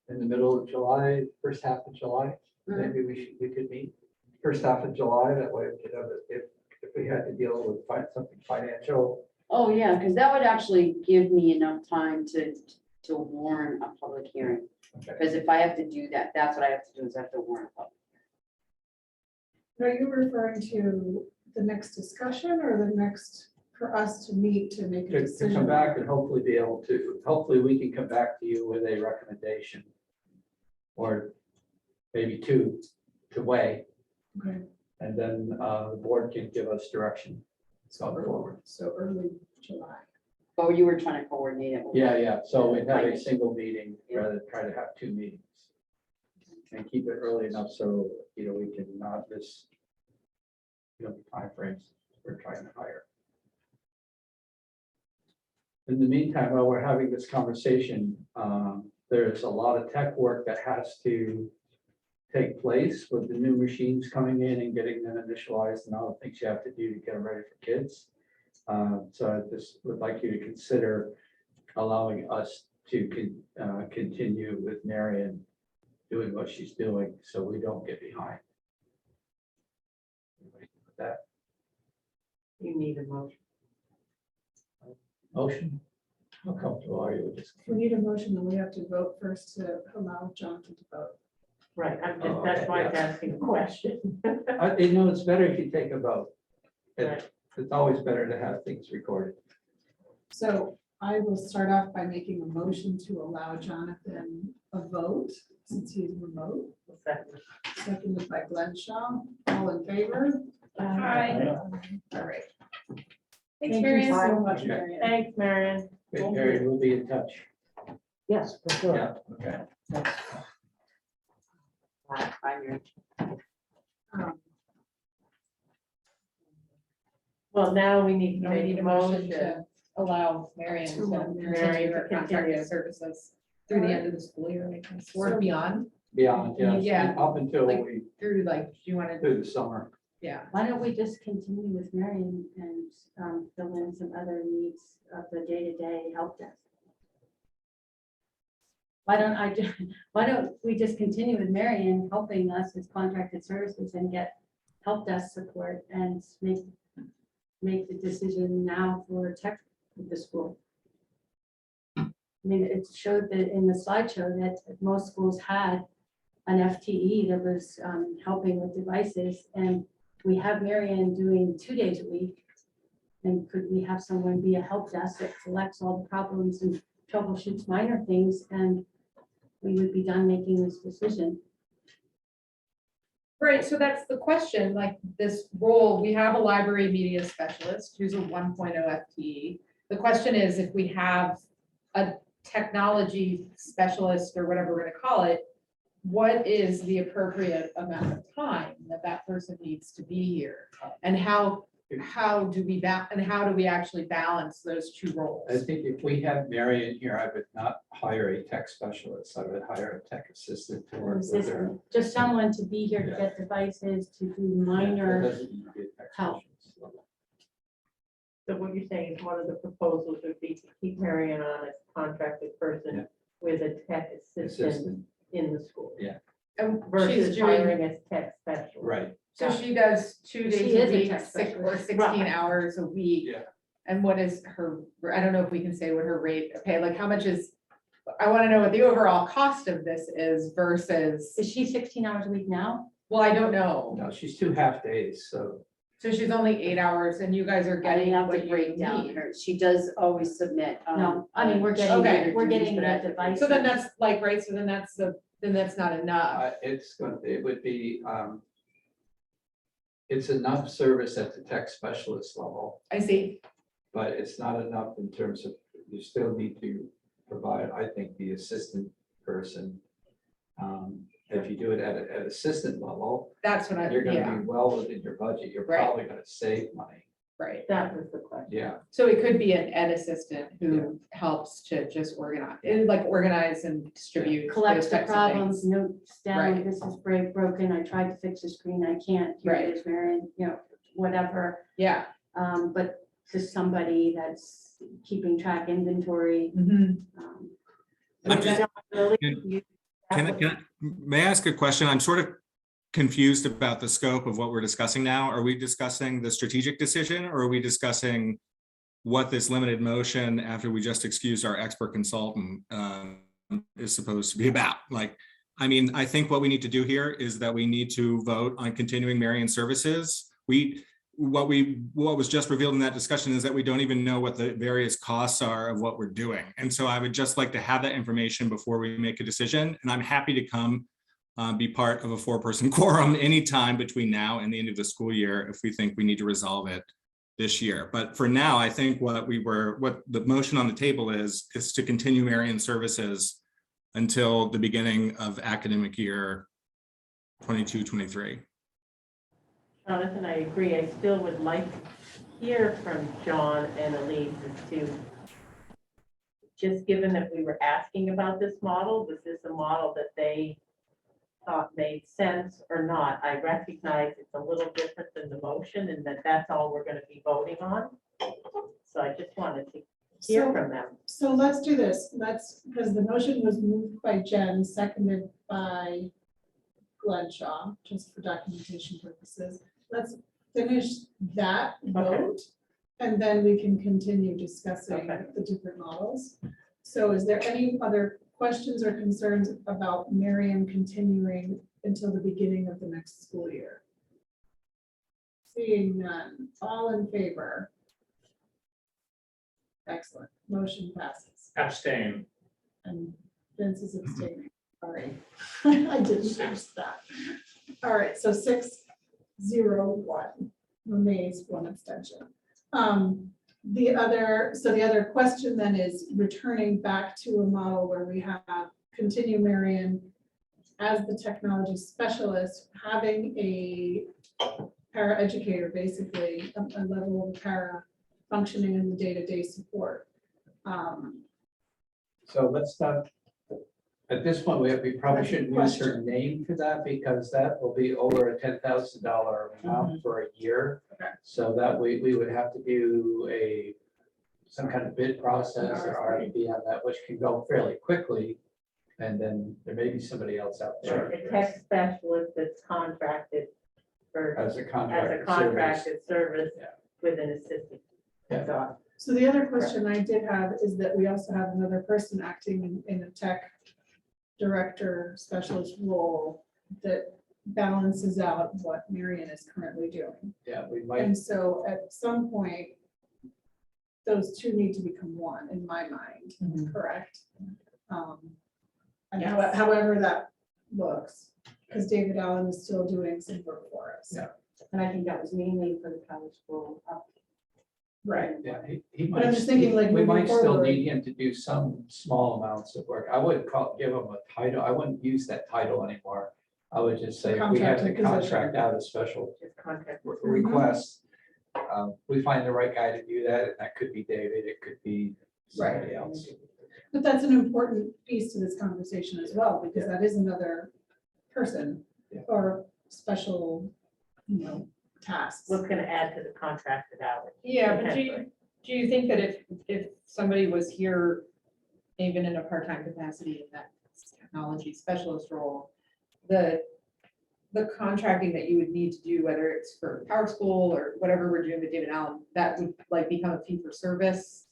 In the middle of July, first half of July, maybe we could meet. First half of July, that way, if we had to deal with something financial. Oh, yeah, because that would actually give me enough time to warn a public hearing. Okay. Because if I have to do that, that's what I have to do, is I have to warn a public. Are you referring to the next discussion or the next, for us to meet to make a To decision? come back and hopefully be able to, hopefully we can come back to you with a recommendation. Or maybe two to weigh, Okay, and then the board can give us direction. so early July. Oh, you were trying to coordinate it. Yeah, so we have a single meeting rather than try to have two meetings. And keep it early enough so, we can not miss, the timeframes we're trying to hire. In the meantime, while we're having this conversation, there's a lot of tech work that has to take place with the new machines coming in and getting them initialized and all the things you have to do to get them ready for kids. So I just would like you to consider allowing us to continue with Marion doing what she's doing, so we don't get behind. With that You need a motion. motion, How comfortable are you with this? If we need a motion, then we have to vote first to allow Jonathan to vote. Right, I'm Oh, just, that's okay, why I'm yeah. asking the question. You know, it's better if you take a vote. Right. It's always better to have things recorded. So I will start off by making a motion to allow Jonathan a vote, since he's remote, seconded by Glenn Shaw. All in favor? Aye. All right. Thanks, Thank you Marion. so much, Okay. Marion. Thanks, Marion. Okay, Mary, we'll be in touch. Yes, for sure. Yeah, okay. Bye, Mary. Um, Well, now we need to Now we make need a a motion motion. to allow Marion To to allow continue Marion her to contracted continue. services through the end of the school year, I guess, or beyond, Beyond, yes, Yeah. up until Like- we, through like, do you want to, through the summer. yeah. Why don't we just continue with Marion and fill in some other needs of the day-to-day help desk? Why don't we just continue with Marion helping us with contracted services and get help desk support and make the decision now for tech with the school? I mean, it showed that in the slideshow that most schools had an FTE that was helping with devices, and we have Marion doing 2 days a week. And could we have someone be a help desk that collects all the problems and troubleshoots minor things, and we would be done making this decision? Right, so that's the question, like this role, we have a library media specialist who's a 1.0 FTE. The question is, if we have a technology specialist or whatever we're gonna call it, what is the appropriate amount of time that that person needs to be here? And how do we actually balance those two roles? I think if we have Marion here, I would not hire a tech specialist. I would hire a tech assistant to work with her. Just someone to be here to Yeah. get devices, to do It minor. doesn't need to be a tech help. specialist. So what you're saying is one of the proposals would be to keep Marion on as a contracted Yeah. person with a tech assistant Assistant, in the school And she's versus doing, hiring a tech specialist. right, so she does 2 She days is a a week, tech 6 or specialist. 16 Right. hours a week. yeah. And what is her, I don't know if we can say what her rate of pay, like how much is, I want to know what the overall cost of this is versus, Is she 16 hours a week now? well, I don't know. No, she's 2 half days, so So she's only 8 hours and you guys are I getting didn't have what to you break down need. her, she does always submit. No, I mean, we're Okay. getting the device. So then that's like, right, so then that's not enough. it would be, it's enough service at the tech specialist level, I see. but it's not enough in terms of, you still need to provide, I think, the assistant person. If you do it at assistant level, That's what I, you're gonna yeah, be well within your budget, you're Right. probably gonna save money, right. That was the question. yeah. So it could be an ed assistant who helps to just organize and distribute Collects those the types of problems, things. notes down, Right. this is broken, I tried to fix the screen, I can't, here Right. it is, Marion, whatever. Yeah. But just somebody that's keeping track inventory. Mhm. I'm just- You- May I ask a question? I'm sort of confused about the scope of what we're discussing now. Are we discussing the strategic decision, or are we discussing what this limited motion, after we just excused our expert consultant, is supposed to be about? Like, I mean, I think what we need to do here is that we need to vote on continuing Marion services. What was just revealed in that discussion is that we don't even know what the various costs are of what we're doing. And so I would just like to have that information before we make a decision. And I'm happy to come be part of a 4-person quorum anytime between now and the end of the school year if we think we need to resolve it this year. But for now, I think what the motion on the table is to continue Marion services until the beginning of academic year 22-23. Jonathan, I agree. I still would like to hear from John and Elise as to, just given that we were asking about this model, was this a model that they thought made sense or not? I recognize it's a little different than the motion and that's all we're going to be voting on. So I just wanted to hear So, from them. so let's do this. Because the motion was moved by Jen, seconded by Glenn Shaw, just for documentation purposes. Let's finish that vote. And then we can continue discussing Okay. the different models. So is there any other questions or concerns about Miriam continuing until the beginning of the next school year? Seeing none, all in favor? Excellent, motion passes. Abstain. And Vince is abstaining, sorry. I didn't catch that. All right, so 6-0-1 remains one abstention. The other question then is returning back to a model where we have continue Marion as the technology specialist, having a paraeducator, basically, a level of para functioning in the day-to-day support. So let's not, at this point, we probably shouldn't use her name for that because that will be over a $10,000 amount for a year. Okay. So that we would have to do some kind of bid process or RFP on that, which can go fairly quickly. And then there may be somebody else out there A tech specialist that's contracted for, as a as a contractor service. contracted service Yeah. with an assistant. Yeah. So, So the other question I did have is that we also have another person acting in a tech director specialist role that balances out what Marion is currently doing. Yeah, we might, And so at some point, those two need to become one in my mind, correct? And however that looks, because David Allen is still doing some work for us. Yeah. And I think that was mainly for the college school. Right. yeah, he But I'm might, just thinking, like, we moving might still forward. need him to do some small amounts of work. I wouldn't give him a title. I wouldn't use that title anymore. I would just say, if we have to Contracted position. contract out a special just contract. request. We find the right guy to do that, and that could be David, it could be somebody else. But that's an important piece to this conversation as well, because that is another person Yeah. or special, tasks. What's gonna add to the contracted hours? Yeah, but Potentially. do you think that if somebody was here, even in a part-time capacity in that technology specialist role, the contracting that you would need to do, whether it's for Power School or whatever we're doing with David Allen, that would like become a fee for service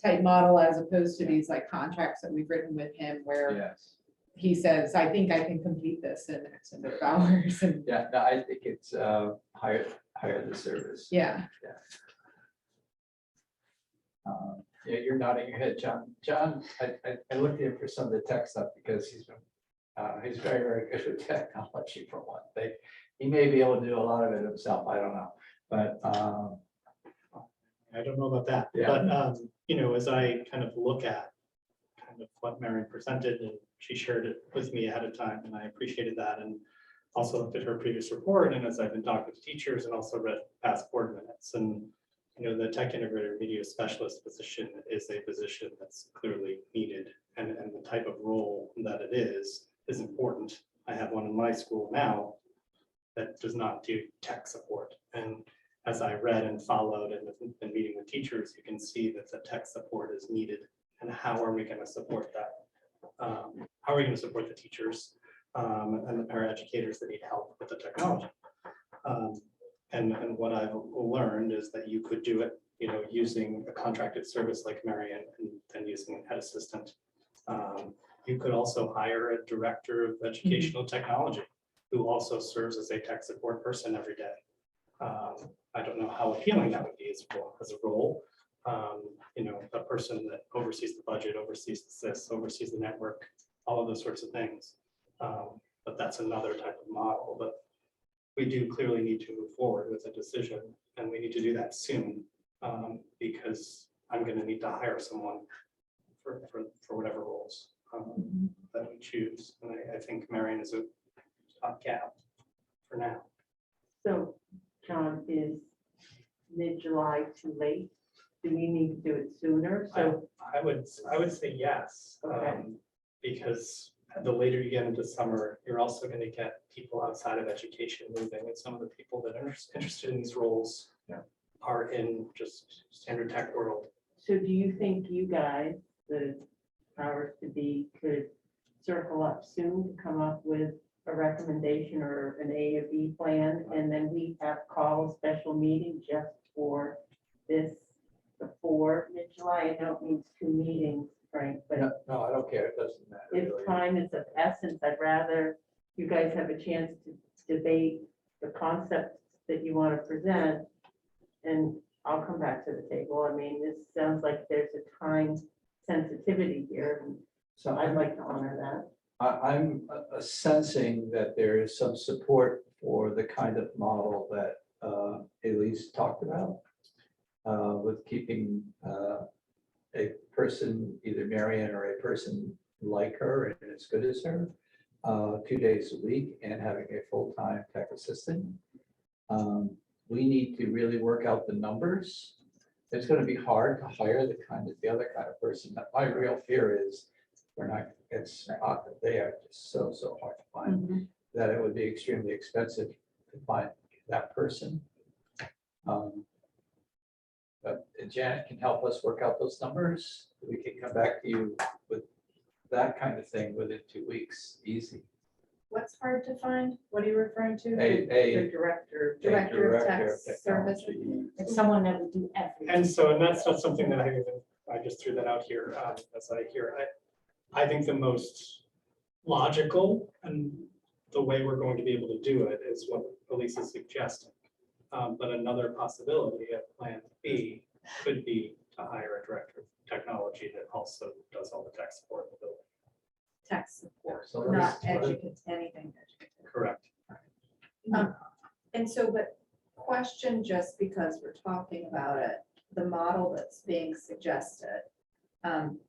type model as opposed to these like contracts that we've written with him where Yes, he says, I think I can complete this in X number of hours and yeah, no, I think it's hire the service. yeah. Yeah, you're nodding your head, John. John, I looked at him for some of the tech stuff because he's very, very good with technology for one thing. He may be able to do a lot of it himself, I don't know, but I don't know about that, Yeah. but, as I kind of look at kind of what Marion presented, and she shared it with me ahead of time, and I appreciated that, and also looked at her previous report, and as I've been talking to teachers and also read past board minutes, and, the tech integrator media specialist position is a position that's clearly needed, and the type of role that it is important. I have one in my school now that does not do tech support, and as I read and followed and have been meeting with teachers, you can see that the tech support is needed. And how are we going to support that? How are we going to support the teachers and the paraeducators that need help with the technology? And what I've learned is that you could do it, using a contracted service like Marion and then using an head assistant. You could also hire a director of educational technology who also serves as a tech support person every day. I don't know how appealing that would be as a role. A person that oversees the budget, oversees the SIS, oversees the network, all of those sorts of things. But that's another type of model. But we do clearly need to move forward with a decision, and we need to do that soon because I'm going to need to hire someone for whatever roles that we choose. And I think Marion is a top cap for now. So, John, is mid-July too late? Do we need to do it sooner? So, I would say yes, Okay. because the later you get into summer, you're also going to get people outside of education moving, and some of the people that are interested in these roles are in just standard tech world. so do you think you guys, the powers to be, could circle up soon to come up with a recommendation or an A or B plan, and then we have call a special meeting just for this before mid-July. I know it means 2 meetings, Frank, but No, I don't care. It doesn't matter. if really. time is of essence, I'd rather you guys have a chance to debate the concepts that you want to present. And I'll come back to the table. I mean, this sounds like there's a time sensitivity here, and so I'd like to honor that. I'm sensing that there is some support for the kind of model that Elise talked about with keeping a person, either Marianne or a person like her and as good as her, 2 days a week and having a full-time tech assistant. We need to really work out the numbers. It's going to be hard to hire the other kind of person. My real fear is they are just so hard to find that it would be extremely expensive to find that person. But Janet can help us work out those numbers. We can come back to you with that kind of thing within 2 weeks, easy. What's hard to find? What are you referring to? The director. Director of Tech technology. Services. It's someone that would do everything. And that's not something that I just threw that out here as I hear it. I think the most logical and the way we're going to be able to do it is what Elise is suggesting. But another possibility of plan B could be to hire a director of technology that also does all the tech support in the building. Tech support, So not let's- educate, anything. Correct. And so, but question, just because we're talking about it, the model that's being suggested.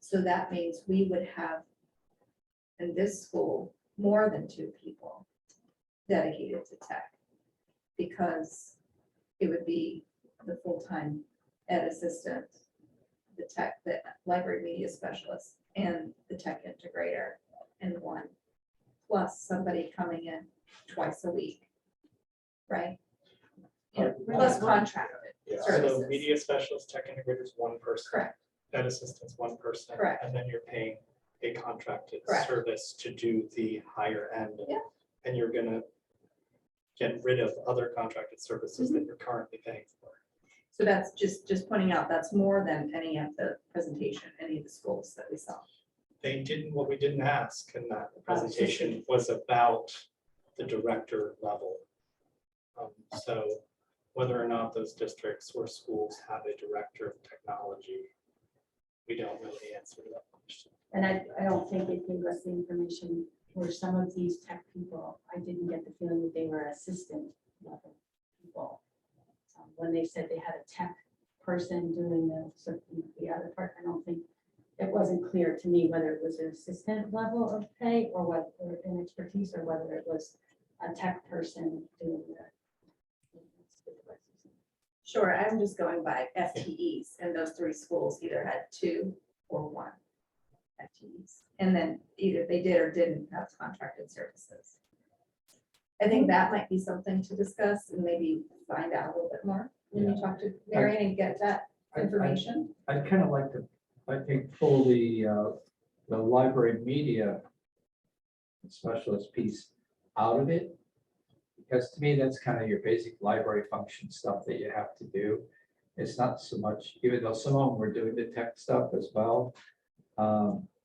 So that means we would have in this school more than 2 people dedicated to tech. Because it would be the full-time ed assistant, the tech, the library media specialist, and the tech integrator in one, plus somebody coming in twice a week, right? Plus contracted Yeah. So services. media specialist, tech integrator is one person. Correct, Ed assistant's one person. Correct. And then you're paying a contracted Correct. service to do the higher end. Yeah. And you're gonna get rid of other contracted services Mm-hmm. that you're currently paying for. so that's just pointing out, that's more than any of the presentation, any of the schools that we saw. What we didn't ask in that presentation was about the director level. So whether or not those districts or schools have a director of technology, we don't know the answer to that question. And I don't think it gave us the information for some of these tech people. I didn't get the feeling that they were assistant level people. When they said they had a tech person doing the other part, I don't think, it wasn't clear to me whether it was an assistant level of pay or what, or an expertise, or whether it was a tech person doing the. Sure, I'm just going by FTEs, and those 3 schools either had 2 or 1 FTEs. And then either they did or didn't have contracted services. I think that might be something to discuss and maybe find out a little bit more when you talk to Marion and get that information. I'd kind of like to, I think, pull the library media specialist piece out of it. Because to me, that's kind of your basic library function stuff that you have to do. It's not so much, even though some of them were doing the tech stuff as well.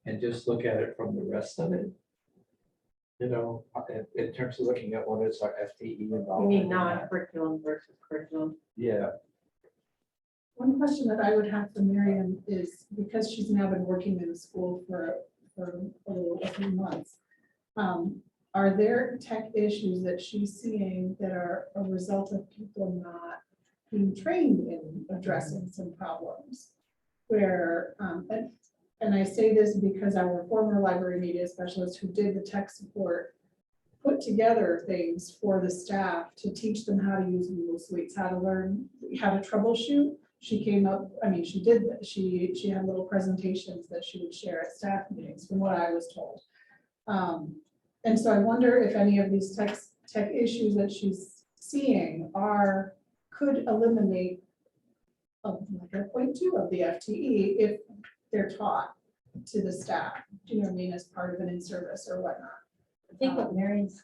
And just look at it from the rest of it. You know, in terms of looking at what is our FTE You involved. mean non-curriculum versus curriculum? Yeah, One question that I would have for Miriam is, because she's now been working in a school for a few months, are there tech issues that she's seeing that are a result of people not being trained in addressing some problems? Where, and I say this because our former library media specialist who did the tech support put together things for the staff to teach them how to use Google Suites, how to learn, how to troubleshoot. She came up, I mean, she had little presentations that she would share at staff meetings, from what I was told. And so I wonder if any of these tech issues that she's seeing could eliminate like a 0.2 of the FTE if they're taught to the staff, do you know what I mean, as part of an in-service or whatnot. I think what Mary's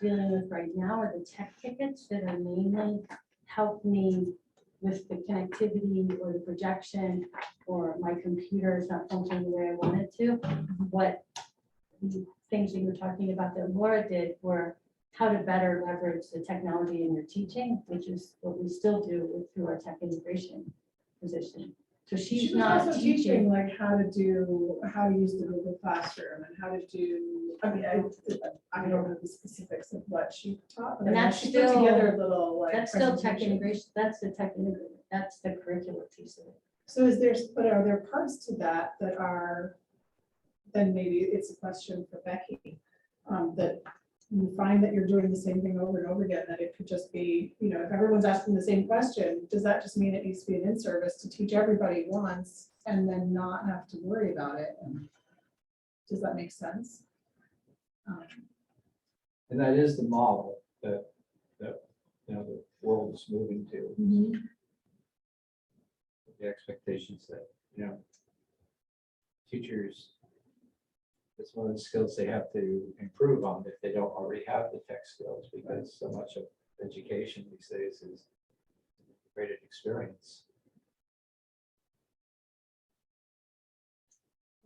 dealing with right now are the tech tickets that are mainly help me with the connectivity or the projection, or my computer is not functioning the way I want it to. What the things that you were talking about that Laura did were how to better leverage the technology in your teaching, which is what we still do through our tech integration position. So She she's was not also teaching like how to use the Google Classroom and how to do, I mean, I don't know the specifics of what she taught, but And I know that's she put still- together a little like. That's still tech presentation. integration, that's the tech integration, that's the curricular piece of it. So but are there parts to that that are, then maybe it's a question for Becky, that you find that you're doing the same thing over and over again, that it could just be, if everyone's asking the same question, does that just mean it needs to be an in-service to teach everybody once and then not have to worry about it? And does that make sense? And that is the model that the world is moving to. The expectations that, teachers, it's one of the skills they have to improve on if they don't already have the tech skills, because so much of education these days is integrated experience.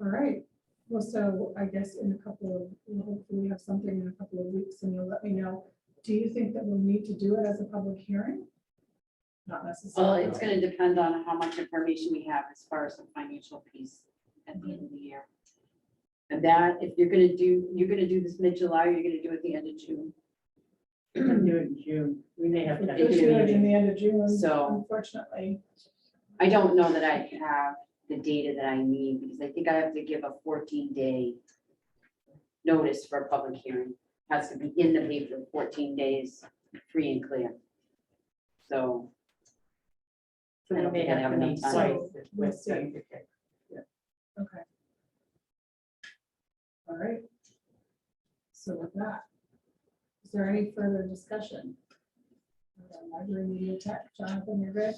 All right, well, so I guess hopefully we have something in a couple of weeks and you'll let me know. Do you think that we'll need to do it as a public hearing? Not Well, necessarily. it's gonna depend on how much information we have as far as the financial piece at the end of the year. And that, if you're gonna do this mid-July, or you're gonna do it at the end of June. We can do it in June. We may have We to. could do it in the end of June, So- unfortunately. I don't know that I have the data that I need, because I think I have to give a 14-day notice for a public hearing. Has to be in the paper 14 days, free and clear. So. So I we don't may think I have have to enough meet time. twice. We'll with see. the- Okay. All right. So with that, is there any further discussion? Library Media Tech, Jonathan, you're good?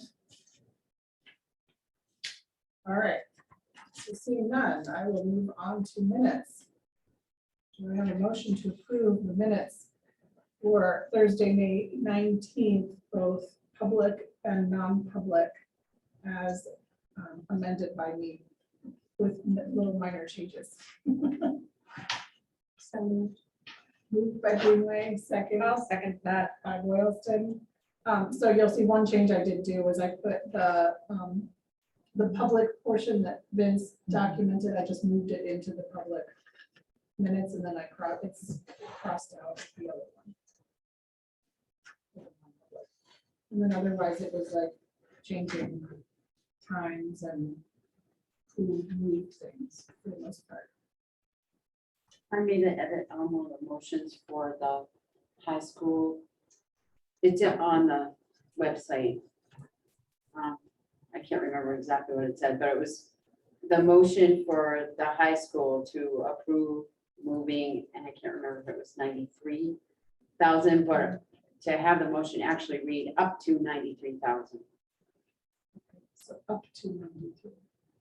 All right. So seeing none, I will move on to minutes. Do I have a motion to approve the minutes for Thursday, May 19th, both public and non-public, as amended by me with little minor changes? So moved by Greenway, second I'll second that. by Boylston. So you'll see one change I did do was I put the public portion that Vince documented, I just moved it into the public minutes, and then it's crossed out the other one. And then otherwise it was like changing times and who moved things for the most part. I made an edit on one of the motions for the high school. It's on the website. I can't remember exactly what it said, but it was the motion for the high school to approve moving, and I can't remember if it was 93,000, but to have the motion actually read up to 93,000. So up to 92.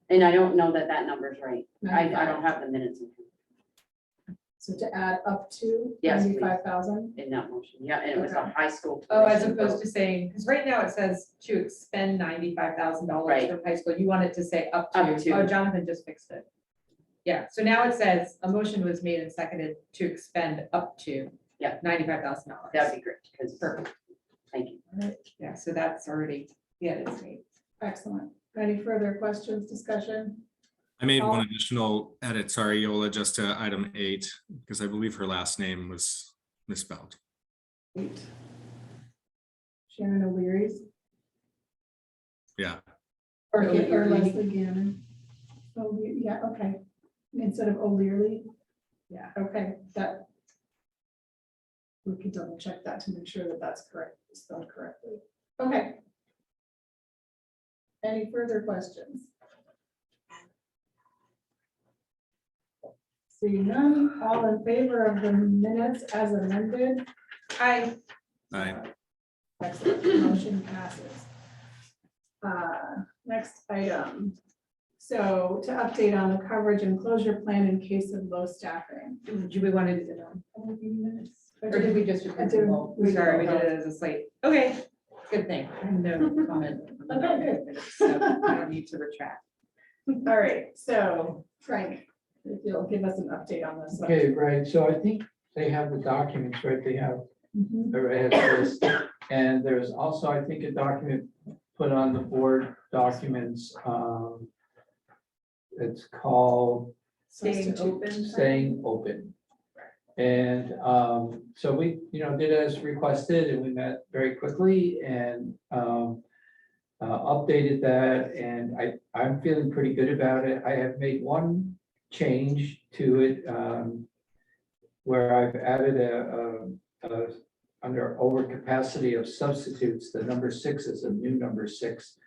And I don't know that that number's right. I don't have the minutes in So to add up to Yes, please. 95,000. that motion. Yeah, and it was a Okay. high school. Oh, as tuition opposed vote. to saying, because right now it says to expend $95,000 Right. from high school, you want it to say up to. Up to. Oh, Jonathan just fixed it. Yeah, so now it says a motion was made and seconded to expend up to. Yeah. $95,000. That'd be great, because, Perfect. thank you. Yeah, so that's already, yeah, it's made. Excellent. Any further questions, discussion? I made Oh. one additional edit, sorry, Yola, just to item 8, because I believe her last name was misspelled. Eight. Shannon O'Leary's. Yeah, Or O'Leary. Leslie Gannon. Oh, yeah, okay. Instead of O'Leary. Yeah. Okay, that. We can double check that to make sure that that's correct, spelled correctly. Okay. Any further questions? Seeing none, all in favor of the minutes as amended? Aye. Excellent, motion passes. Next item. So to update on the coverage and closure plan in case of low staffing. Do we want to do it now? Or did we just? I did- Sorry, we did it as a slate. Okay, Good thing. No comment. Okay, good. So I don't need to retract. All right, so Frank, if you'll give us an update on this. one. Okay, right, so I think they have the documents, right, they have, Mhm. everybody has this, and there's also, I think, a document put on the board documents, it's called Staying open. Staying Open. And so we, did as requested, and we met very quickly and updated that, and I'm feeling pretty good about it. I have made one change to it, where I've added under overcapacity of substitutes, the number 6 is a new number 6.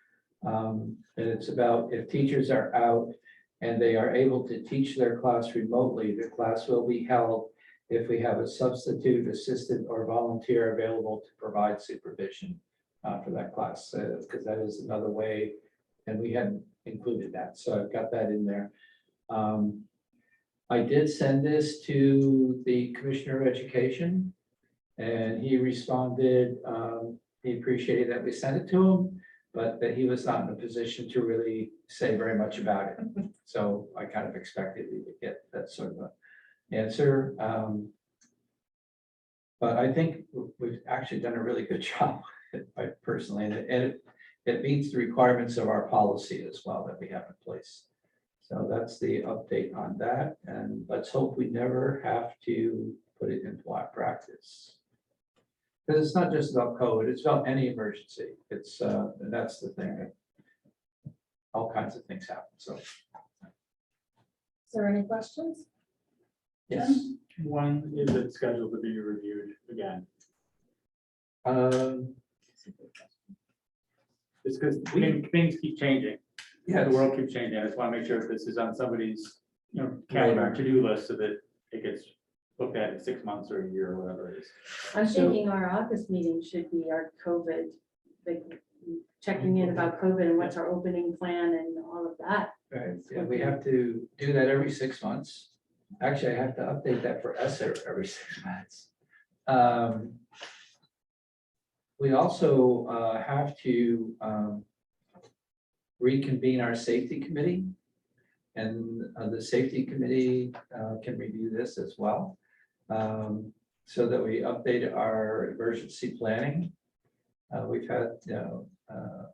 And it's about if teachers are out and they are able to teach their class remotely, the class will be held if we have a substitute, assistant, or volunteer available to provide supervision for that class, because that is another way, and we hadn't included that, so I've got that in there. I did send this to the Commissioner of Education, and he responded, he appreciated that we sent it to him, but that he was not in a position to really say very much about it. So I kind of expected we would get that sort of an answer. But I think we've actually done a really good job, I personally, and it meets the requirements of our policy as well that we have in place. So that's the update on that, and let's hope we never have to put it into our practice. Because it's not just about COVID, it's about any emergency. It's, and that's the thing, that all kinds of things happen, so. Is there any questions? Yes. When is it scheduled to be reviewed again? It's because things keep changing. Yeah, The world keeps changing. I just want to make sure this is on somebody's, calendar to-do list so that it gets looked at in 6 months or a year or whatever it is. I'm So- thinking our August meeting should be our COVID, like checking in about COVID and what's our opening plan and all of that. Right, yeah, we have to do that every 6 months. Actually, I have to update that for ESSER every 6 months. We also have to reconvene our safety committee. And the safety committee can review this as well. So that we update our emergency planning. We've had,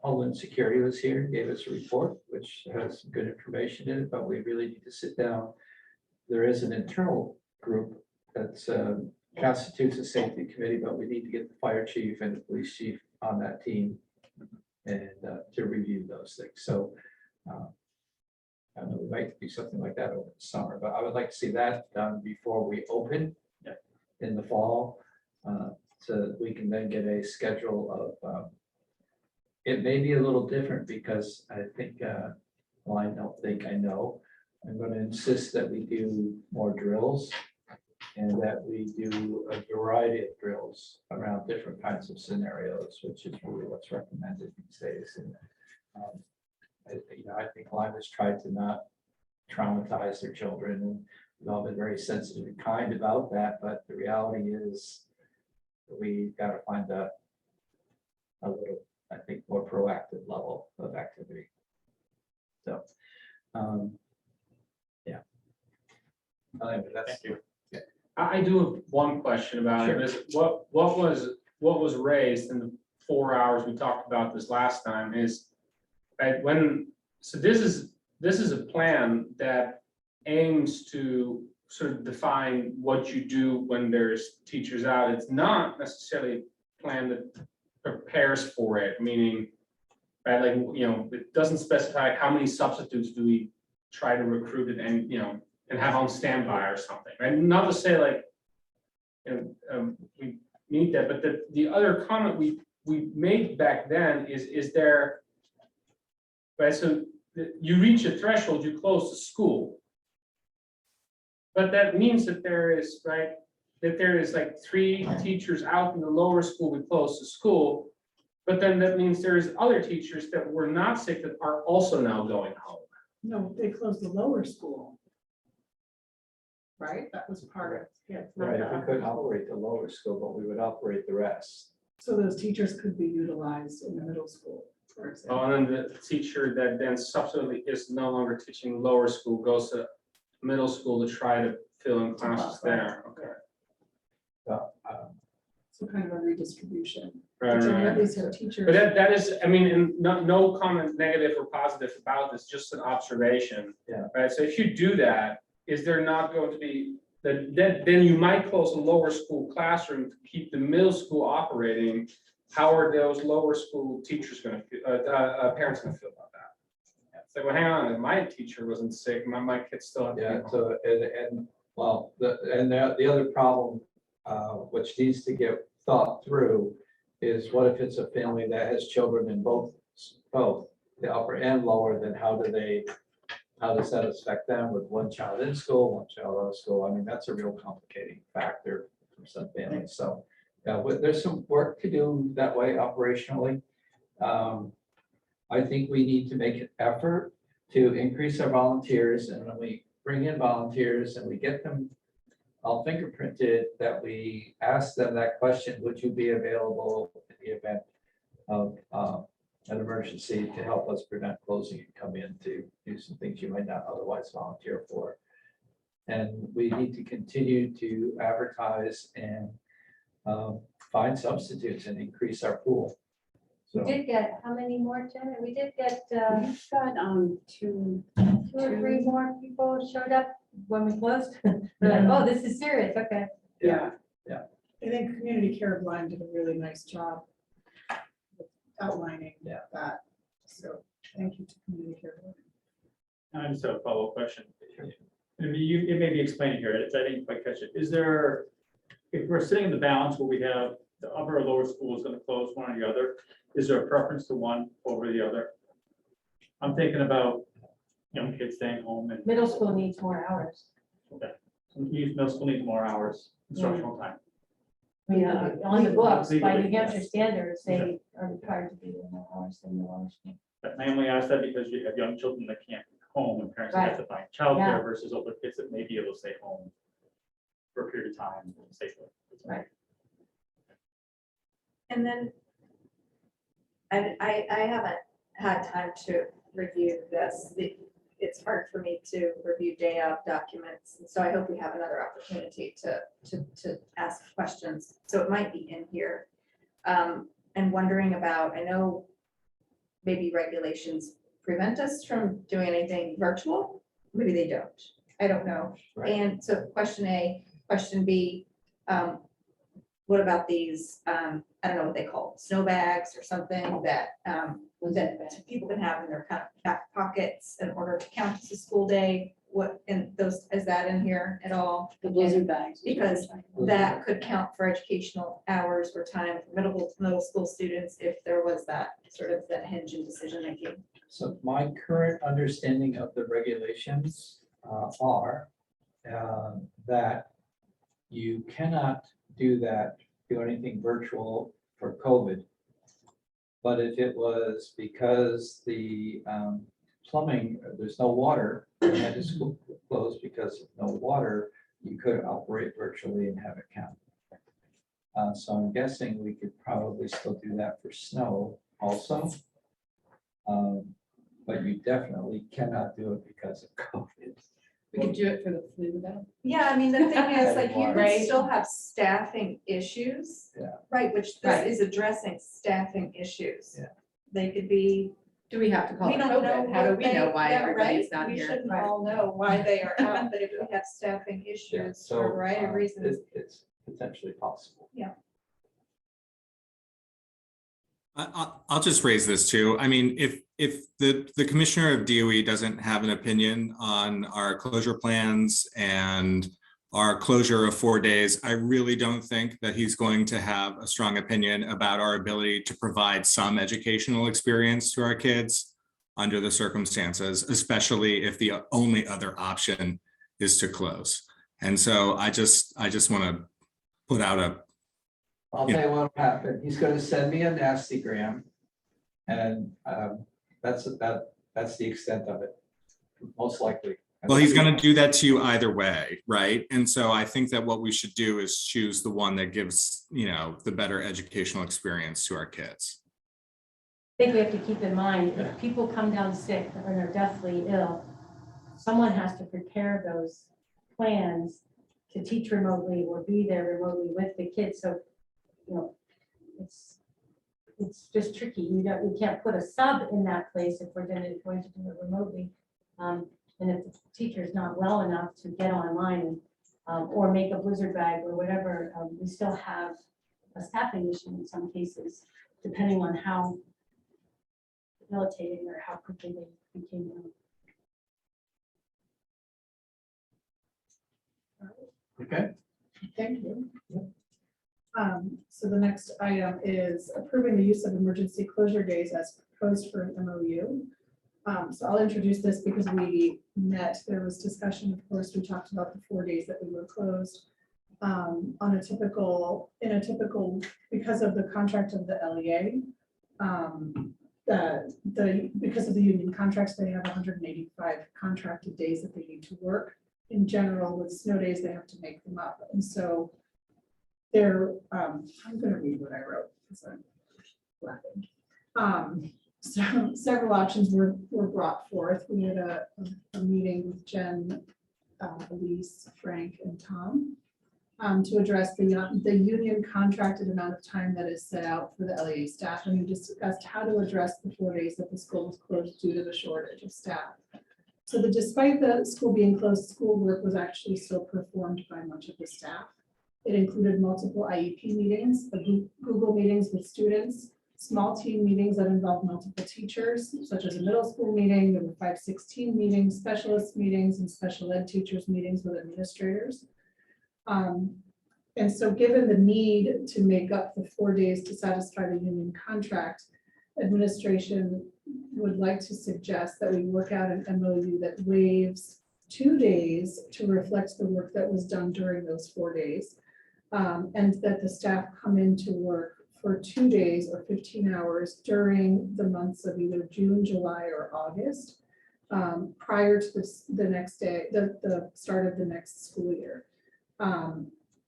Homeland Security was here, gave us a report, which has some good information in it, but we really need to sit down. There is an internal group that's constitutes a safety committee, but we need to get the fire chief and the police chief on that team and to review those things. So I don't know, we might do something like that over the summer, but I would like to see that done before we open in the fall. So that we can then get a schedule of, it may be a little different because I think, well, I don't think I know. I'm going to insist that we do more drills and that we do a variety of drills around different kinds of scenarios, which is really what's recommended these days. And I think Lyme has tried to not traumatize their children, and we've all been very sensitive and kind about that. But the reality is, we got to find a little, I think, more proactive level of activity. So, yeah. Thank you. I do have one question about it. Is what was raised in the 4 hours we talked about this last time is so this is a plan that aims to sort of define what you do when there's teachers out. It's not necessarily a plan that prepares for it, meaning, right, like, it doesn't specify how many substitutes do we try to recruit and and have on standby or something, right? Not to say like, we need that, but the other comment we made back then is there, right? So you reach a threshold, you close the school. But that means that there is, right, that there is like 3 teachers out in the lower school, we close the school. But then that means there's other teachers that were not sick that are also now going home. No, they closed the lower school. Right, that was part of, Yeah, it's not Right, the we couldn't operate the lower school, but we would operate the rest. So those teachers could be utilized in the middle school, for example. Oh, and then the teacher that then subsequently is no longer teaching lower school goes to middle school to try to fill in classes there. Okay. So kind of a redistribution. Right, But you right, at right. least have teachers. But that is, I mean, and no comment negative or positive about this, just an observation. Yeah. Right, so if you do that, is there not going to be, then you might close a lower school classroom to keep the middle school operating. How are those lower school teachers gonna feel, parents gonna feel about that? It's like, well, hang on, if my teacher wasn't sick, my kids still have to be Yeah, home. so, well, the other problem, which needs to get thought through is what if it's a family that has children in both the upper and lower, then how does that affect them with one child in school, one child out of school? I mean, that's a real complicating factor for some families. So, there's some work to do that way operationally. I think we need to make an effort to increase our volunteers, and when we bring in volunteers and we get them all fingerprinted, that we ask them that question, would you be available in the event of an emergency to help us prevent closing and come in to do some things you might not otherwise volunteer for. And we need to continue to advertise and find substitutes and increase our pool. We So, did get, how many more, Janet? We did get We've got, two, 2 or 3 more people showed up when we closed. They're like, oh, this is serious, okay. Yeah. I think Community Care of Lyme did a really nice job with outlining that. So thank you to Community Care of Lyme. I just have a follow-up question. I mean, it may be explained here, I didn't quite catch it. Is there, if we're sitting in the balance where we have the upper or lower school is going to close one or the other, is there a preference to one over the other? I'm thinking about young kids staying home and Middle school needs more hours. middle school needs more hours, instructional time. Yeah, on the books, by Legally, New Hampshire yes. standards, they are required to be in more hours than the lower school. But I only ask that because you have young children that can't be home and parents have to find Yeah. childcare versus older kids that may be able to stay home for a period of time safely. Right. And then I haven't had time to review this. It's hard for me to review day of documents. And so I hope we have another opportunity to ask questions. So it might be in here. And wondering about, I know maybe regulations prevent us from doing anything virtual. Maybe they don't. I don't know. Right. And so question A, question B, what about these, I don't know what they call it, snow bags or something that people can have in their kind of back pockets in order to count as a school day? What, and those, is that in here at all? the blizzard bags. Because that could count for educational hours or time for middle school students if there was that sort of that hinge in decision making. so my current understanding of the regulations are that you cannot do anything virtual for COVID. But if it was because the plumbing, there's no water, and had to school closed because of no water, you could operate virtually and have it count. So I'm guessing we could probably still do that for snow also. But you definitely cannot do it because of COVID. We could do it for the flu though. Yeah, I mean, the thing is, like, you Right. could still have staffing issues. Yeah. Right, which Right. this is addressing staffing issues. Yeah. They could be. Do we have to call We it don't know. COVID? How do what we know they- why yeah, everybody's right? not We here? shouldn't Right. all know why they are out, but if we have staffing Yeah, issues so, for a variety of reasons. It's potentially possible. I'll just raise this too. I mean, if the commissioner of DOE doesn't have an opinion on our closure plans and our closure of 4 days, I really don't think that he's going to have a strong opinion about our ability to provide some educational experience to our kids under the circumstances, especially if the only other option is to close. And so I just want to put out a, I'll tell you what'll happen. He's gonna send me a nasty gram. And that's the extent of it, most likely. Well, he's going to do that to you either way, right? And so I think that what we should do is choose the one that gives, the better educational experience to our kids. I think we have to keep in mind, if people come down sick or are deathly ill, someone has to prepare those plans to teach remotely or be there remotely with the kids. So, it's just tricky. We can't put a sub in that place if we're going to do it remotely. And if the teacher is not well enough to get online or make a blizzard bag or whatever, we still have a staffing issue in some cases, depending on how debilitating or how quickly they became ill. Okay. Thank you. So the next item is approving the use of emergency closure days as proposed for an MOU. So I'll introduce this because we met, there was discussion, of course, we talked about the 4 days that we were closed. In a typical, because of the contract of the LEA, because of the union contracts, they have 185 contracted days that they need to work. In general, with snow days, they have to make them up. And so I'm going to read what I wrote because I'm laughing. So several options were brought forth. We had a meeting with Jen, Elise, Frank, and Tom to address the union contracted amount of time that is set out for the LEA staff. And we discussed how to address the 4 days that the school was closed due to the shortage of staff. So despite the school being closed, school work was actually still performed by much of the staff. It included multiple IEP meetings, Google meetings with students, small team meetings that involved multiple teachers, such as a middle school meeting. There were 516 meetings, specialist meetings, and special ed teachers meetings with administrators. And so given the need to make up the 4 days to satisfy the union contract, administration would like to suggest that we work out an MOU that waives 2 days to reflect the work that was done during those 4 days. And that the staff come into work for 2 days or 15 hours during the months of either June, July, or August, prior to the next day, the start of the next school year.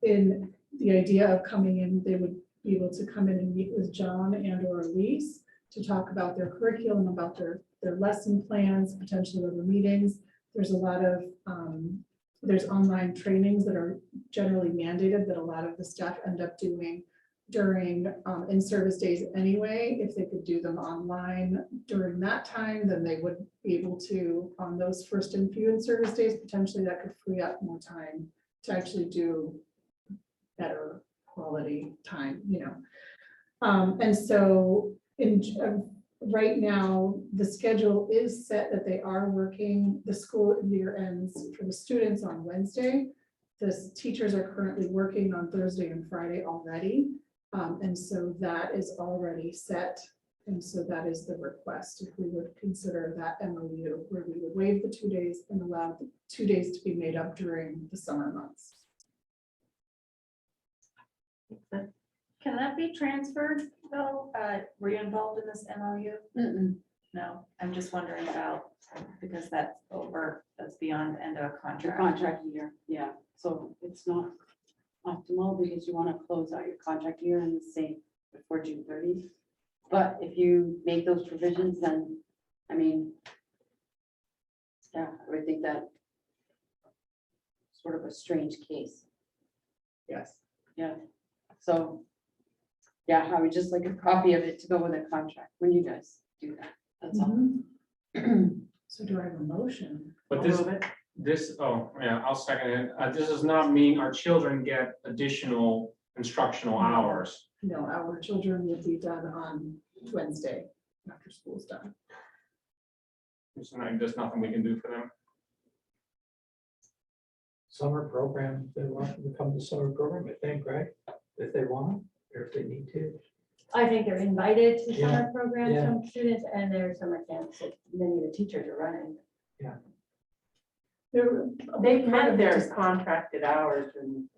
In the idea of coming in, they would be able to come in and meet with John and or Elise to talk about their curriculum, about their lesson plans, potentially other meetings. There's a lot of there's online trainings that are generally mandated that a lot of the staff end up doing during in-service days anyway. If they could do them online during that time, then they would be able to, on those first and few in-service days, potentially that could free up more time to actually do better quality time, And so right now, the schedule is set that they are working, the school year ends for the students on Wednesday. The teachers are currently working on Thursday and Friday already. And so that is already set. And so that is the request, if we would consider that MOU, where we would waive the 2 days and allow the 2 days to be made up during the summer months. Can that be transferred though? Were you involved in this MOU? No, I'm just wondering about, because that's beyond the end of a Your contract. contract year, yeah, so it's not optimal because you want to close out your contract year and say before June 30th. But if you make those provisions, then, I mean, yeah, I would think that sort of a strange case. Yes. Yeah, so, yeah, I would just like a copy of it to go with a contract when you guys do that, that's all. So do I have a motion? But I'll second it. This does not mean our children get additional instructional hours. No, our children will be done on Wednesday after school's done. There's nothing we can do for them. Summer program, they want to come to summer program, I think, right? If they want, or if they need to. I think they're invited to Yeah, summer programs yeah. from students, and there's summer camps that many of the teachers are running. They've met their contracted hours and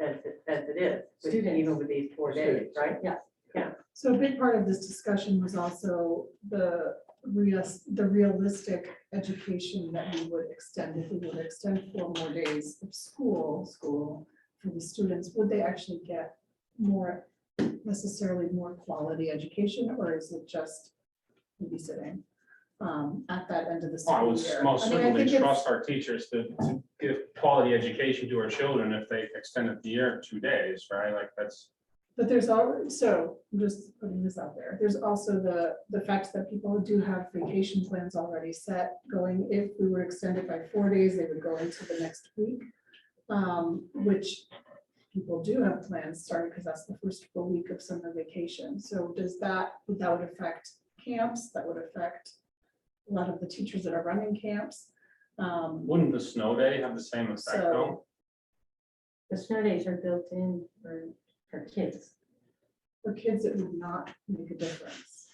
as it is, even with these 4 days, right? Yeah. So a big part of this discussion was also the the realistic education that we would extend, if we would extend 4 more days of school for the students, would they actually get more, necessarily more quality education, or is it just babysitting at that end of the I school would year? most I mean, I certainly think it's- trust our teachers to give quality education to our children if they extended the year 2 days, right? Like that's, But there's already, so I'm just putting this out there. There's also the fact that people do have vacation plans already set going. If we were extended by 4 days, they would go into the next week. Which people do have plans starting because that's the first full week of summer vacation. So does that would affect camps? That would affect a lot of the teachers that are running camps. wouldn't the snow day have the same effect though? The snow days are built in for kids. For kids, it would not make a difference.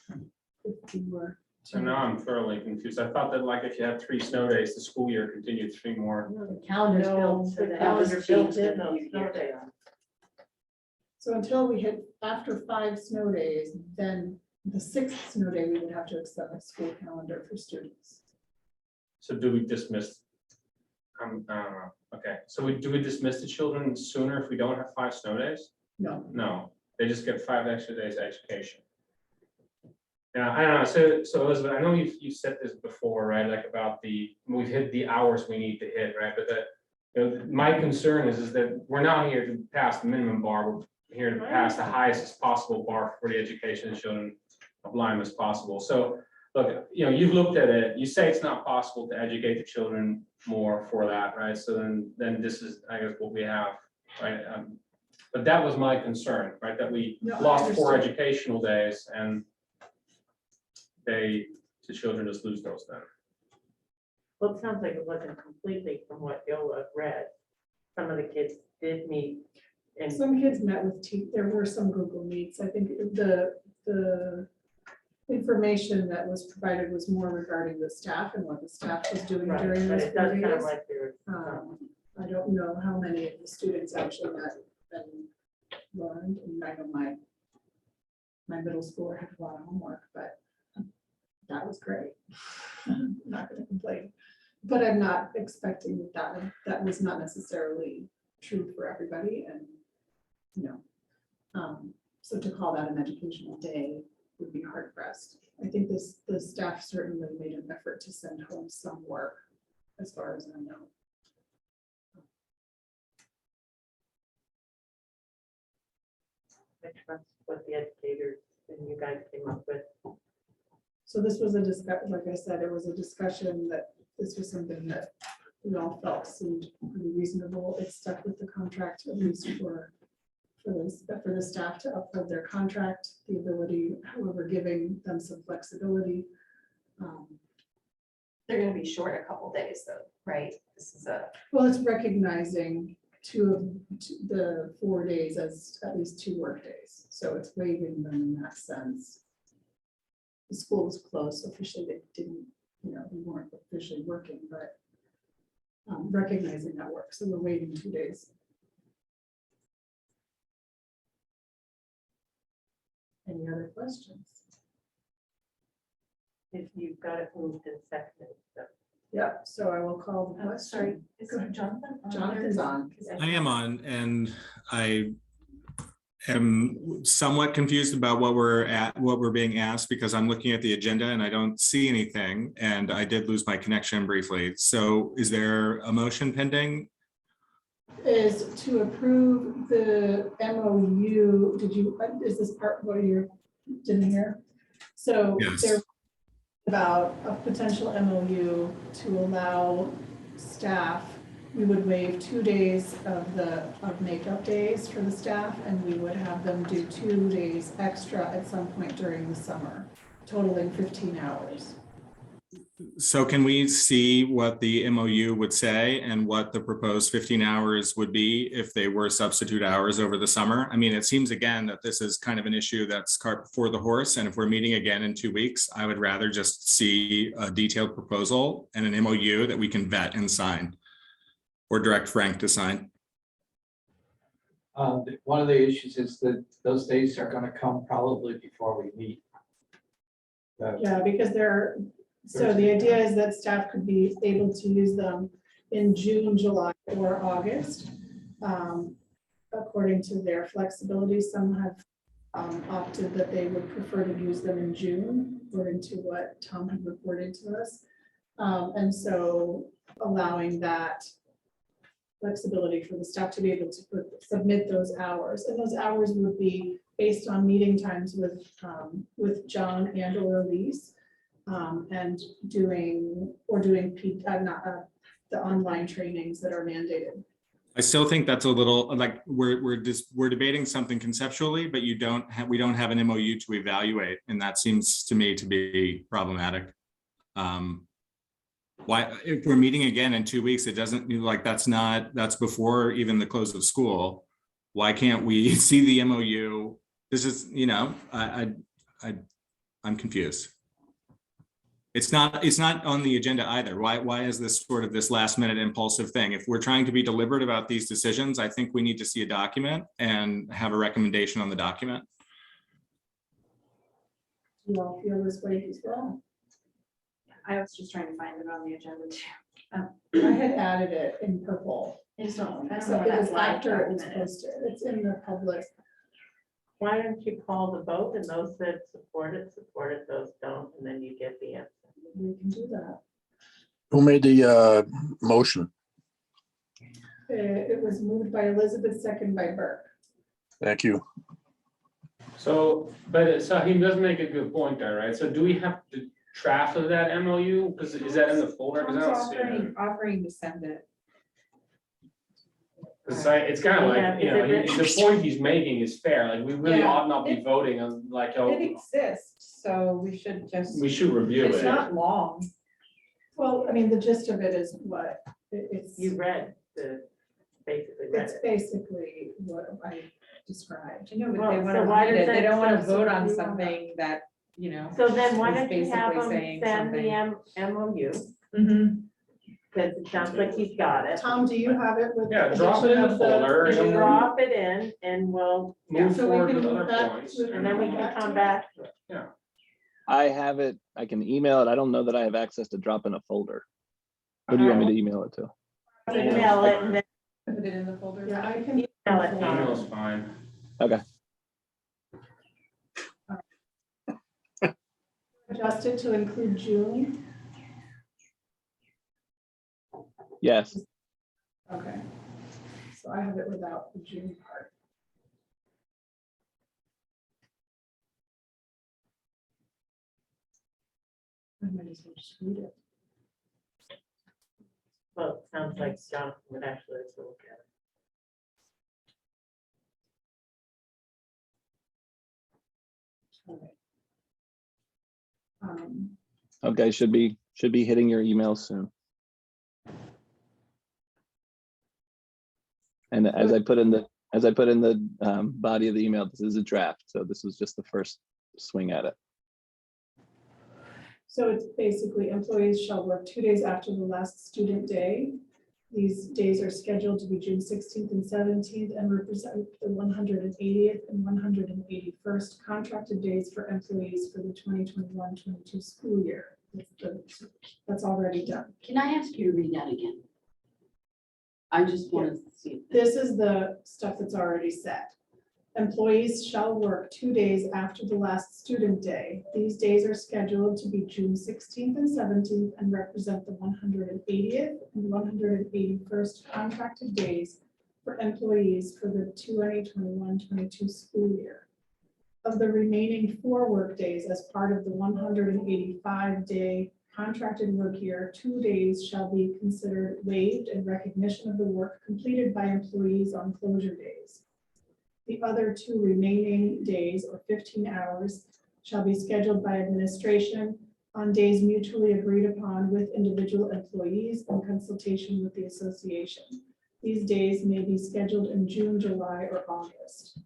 If we were So now I'm thoroughly confused. I thought that like if you had 3 snow days, the school year continued 3 more. The calendar's built so the that calendar it's built changed in a those few snow years days. So until we hit after 5 snow days, then the 6th snow day, we would have to accept a school calendar for students. So do we dismiss? I don't know. Okay, so do we dismiss the children sooner if we don't have 5 snow days? No, No, they just get 5 extra days of education. Yeah, I don't know. So Elizabeth, I know you've said this before, right? Like about we've hit the hours we need to hit, right? But my concern is that we're not here to pass the minimum bar. We're here to pass the highest possible bar for the education of children of Lyme as possible. So look, you've looked at it. You say it's not possible to educate the children more for that, right? So then this is, I guess, what we have, right? But that was my concern, right? That we No, I lost 4 understand. educational days and the children just lose those then. Well, it sounds like it wasn't completely from what Yola read. Some of the kids did meet and some kids met with there were some Google Meets. I think the information that was provided was more regarding the staff and what the staff was doing right, during but those it 4 does sound days. like there I don't know how many of the students actually met and learned, and I know my middle schooler had a lot of homework, but that was great. I'm not gonna complain, but I'm not expecting that was not necessarily true for everybody, and, so to call that an educational day would be hard pressed. I think the staff certainly made an effort to send home some work, as far as I know. I trust what the educators and you guys came up with. So this was a discussion, like I said, it was a discussion that this was something that we all felt seemed pretty reasonable. It stuck with the contract, at least for the staff to uphold their contract, the ability, however, giving them some flexibility. They're gonna be short a couple days though, right? This is Well, it's recognizing the 4 days as at least 2 work days. So it's waiving them in that sense. The school was closed, so officially they didn't, we weren't officially working, but recognizing that work. So we're waiting 2 days. Any other questions? If you've got it moved and seconded, so. Yep, so I will call the question. sorry, is Go ahead. Jonathan? Jonathan's on. I am on, and I am somewhat confused about what we're being asked, because I'm looking at the agenda and I don't see anything, and I did lose my connection briefly. So is there a motion pending? Is to approve the MOU. Is this part what you didn't hear? So Yes. there's about a potential MOU to allow staff, we would waive 2 days of makeup days for the staff, and we would have them do 2 days extra at some point during the summer, totaling 15 hours. So can we see what the MOU would say and what the proposed 15 hours would be if they were substitute hours over the summer? I mean, it seems again that this is kind of an issue that's cart before the horse. And if we're meeting again in 2 weeks, I would rather just see a detailed proposal and an MOU that we can vet and sign, or direct Frank to sign. One of the issues is that those days are going to come probably before we meet. Yeah, because so the idea is that staff could be able to use them in June, July, or August. According to their flexibility, some have opted that they would prefer to use them in June, according to what Tom had reported to us. And so allowing that flexibility for the staff to be able to submit those hours. And those hours would be based on meeting times with John and or Elise. And doing the online trainings that are mandated. I still think that's a little like we're debating something conceptually, but we don't have an MOU to evaluate, and that seems to me to be problematic. Why, if we're meeting again in 2 weeks, it doesn't like that's before even the close of school. Why can't we see the MOU? This is, I'm confused. It's not on the agenda either. Why is this sort of this last minute impulsive thing? If we're trying to be deliberate about these decisions, I think we need to see a document and have a recommendation on the document. You all feel this way as well? I was just trying to find it on the agenda too. I had added it in purple. It's not- I don't So know what it that was slide after it was document is. posted. It's in the public. Why don't you call the vote, and those that support it, those don't, and then you get the answer. We can do that. Who made the motion? It was moved by Elizabeth, second by Burke. Thank you. So, so he does make a good point there, right? So do we have to draft of that MOU? Because is that in the folder? 'Cause I Tom's don't see it. offering to send it. It's kind of Yeah, like, is it the point he's making is fair. Like, we really Yeah. ought not be voting on like, It exists, so we should just, we should review it's it. not long. Well, I mean, the gist of it is what it's. You read basically read It's it. basically what I described. I know, but Well, they want to so why read does it, they that don't want to so- vote on so- something that, So then why is don't you have basically them saying send the MOU, Mhm. because it sounds like he's got it. Tom, do you have it with? Yeah, the drop it in addition the of folder. Just drop it in and we'll, Move So we forward can with move other that points. with- and then we can come back. I have it. I can email it. I don't know that I have access to drop in a folder. What do you want me to email it to? Email it and then Put it in the folder. Yeah, I can. email it, Tom. Email's fine. Okay. Adjust it to include June. Yes. Okay. So I have it without the June part. I might as well just read it. Well, it sounds like Jonathan would actually like to look at it. Okay. Um, Okay. Should be hitting your email soon. And as I put in the body of the email, this is a draft. So this was just the first swing at it. So it's basically employees shall work 2 days after the last student day. These days are scheduled to be June 16th and 17th and represent the 180th and 181st contracted days for employees for the 2021-22 school year. That's already done. Can I ask you to read that again? I just want to see. This is the stuff that's already set. Employees shall work 2 days after the last student day. These days are scheduled to be June 16th and 17th and represent the 180th and 181st contracted days for employees for the 2021-22 school year. Of the remaining 4 work days as part of the 185-day contracted work year, 2 days shall be considered waived in recognition of the work completed by employees on closure days. The other 2 remaining days, or 15 hours, shall be scheduled by administration on days mutually agreed upon with individual employees in consultation with the association. These days may be scheduled in June, July, or August.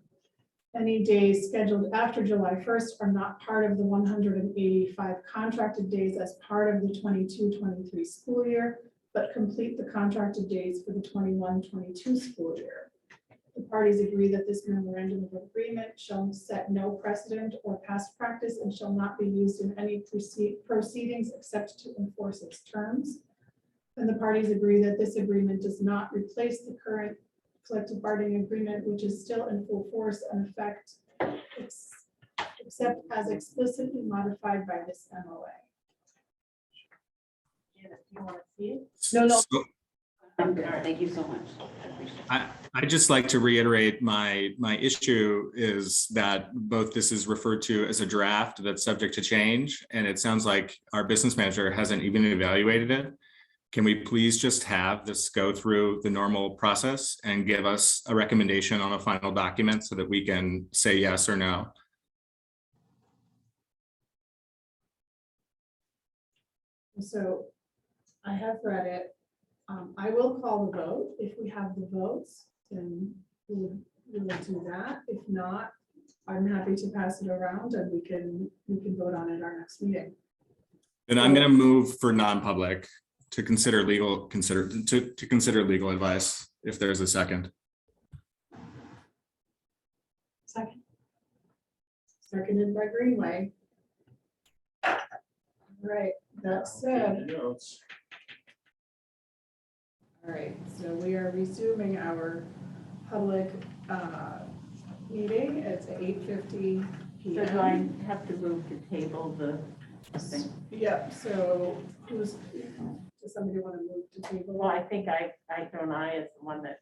Any days scheduled after July 1st are not part of the 185 contracted days as part of the 22-23 school year, but complete the contracted days for the 21-22 school year. The parties agree that this memorandum of agreement shall set no precedent or past practice and shall not be used in any proceedings except to enforce its terms. And the parties agree that this agreement does not replace the current collective bargaining agreement, which is still in full force and effect, except as explicitly modified by this MOA. Janet, do you want to see it? No, no. So I'm good. Thank you so much. I appreciate it. I'd just like to reiterate my issue is that both this is referred to as a draft that's subject to change, and it sounds like our business manager hasn't even evaluated it. Can we please just have this go through the normal process and give us a recommendation on a final document so that we can say yes or no? So I have read it. I will call the vote. If we have the votes, then we will do that. If not, I'm happy to pass it around and we can vote on it at our next meeting. Then I'm going to move for non-public to consider legal advice if there's a second. Second. Seconded by Greenway. All right, that said. Notes. All right, so we are resuming our public meeting. It's 8:50 So do I have to move to table the thing? Yep, so does somebody want to move to table? Well, I think I thrown I as the one that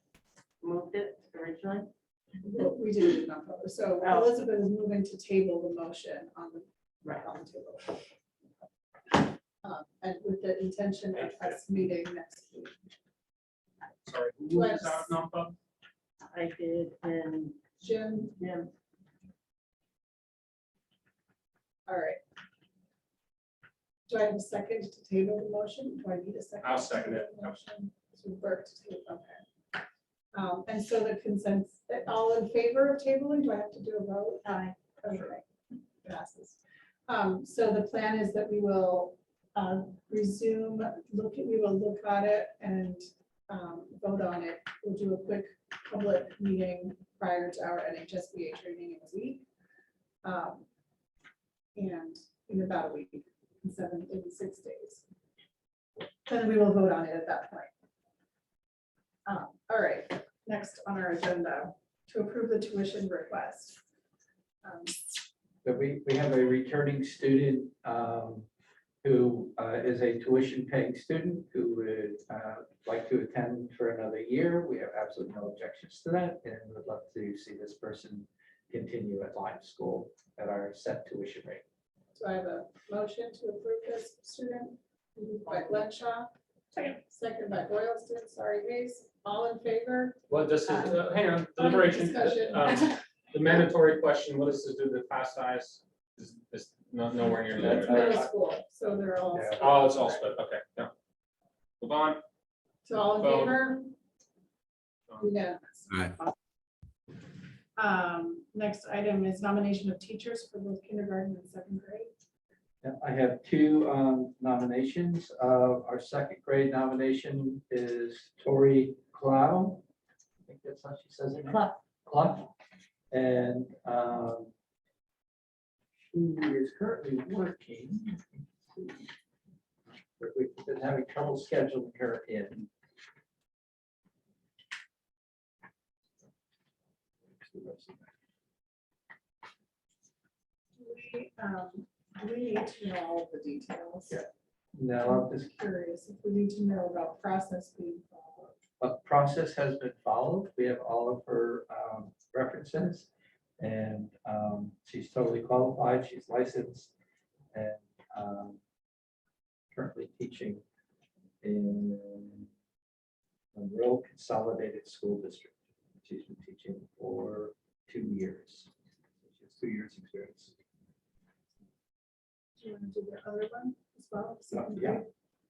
moved it originally. Well, we did it not public. So Oh. Elizabeth is moving to table the motion on the on the table. And with the intention of us meeting next week. Sorry, who was out non-pub? I did, and Jim, Jim. all right. Do I have a second to table the motion? Do I need a second? I'll to second table it. the motion? So Burke to table, okay. And so the consent, all in favor of tabling, do I have to do a vote? Aye. Okay, passes. So the plan is that we will resume, we will look at it and vote on it. We'll do a quick public meeting prior to our NHSBA training in a week. And in about a week, in 6 days. And then we will vote on it at that point. All right, next on our agenda, to approve the tuition request. So we have a returning student who is a tuition paying student who would like to attend for another year. We have absolutely no objections to that and would love to see this person continue at Lyme School at our set tuition rate. Do I have a motion to approve this student? Moved by Glenshaw. Second by Boylston, sorry, Hayes. All in favor? Well, this is, hang on, deliberation. Discussion. The mandatory question, what does this do to the class size? Is nowhere near It's that. middle school, so they're all. Yeah. Oh, it's all split, okay, no. Move on. So all in Vote. favor? Unanimous. Aye. Next item is nomination of teachers for both kindergarten and second grade. I have two nominations. Our second grade nomination is Tori Clow. I think that's how she says it. Cluck. And she is currently working. But we've been having trouble scheduling her in. Do we need to know all of the details? Yeah. No, I'm just Curious if we need to know about process being followed. a process has been followed. We have all of her references. And she's totally qualified. She's licensed and currently teaching in a rural consolidated school district. She's been teaching for 2 years. She has 2 years experience. Do you want to do the other one as well? Yeah.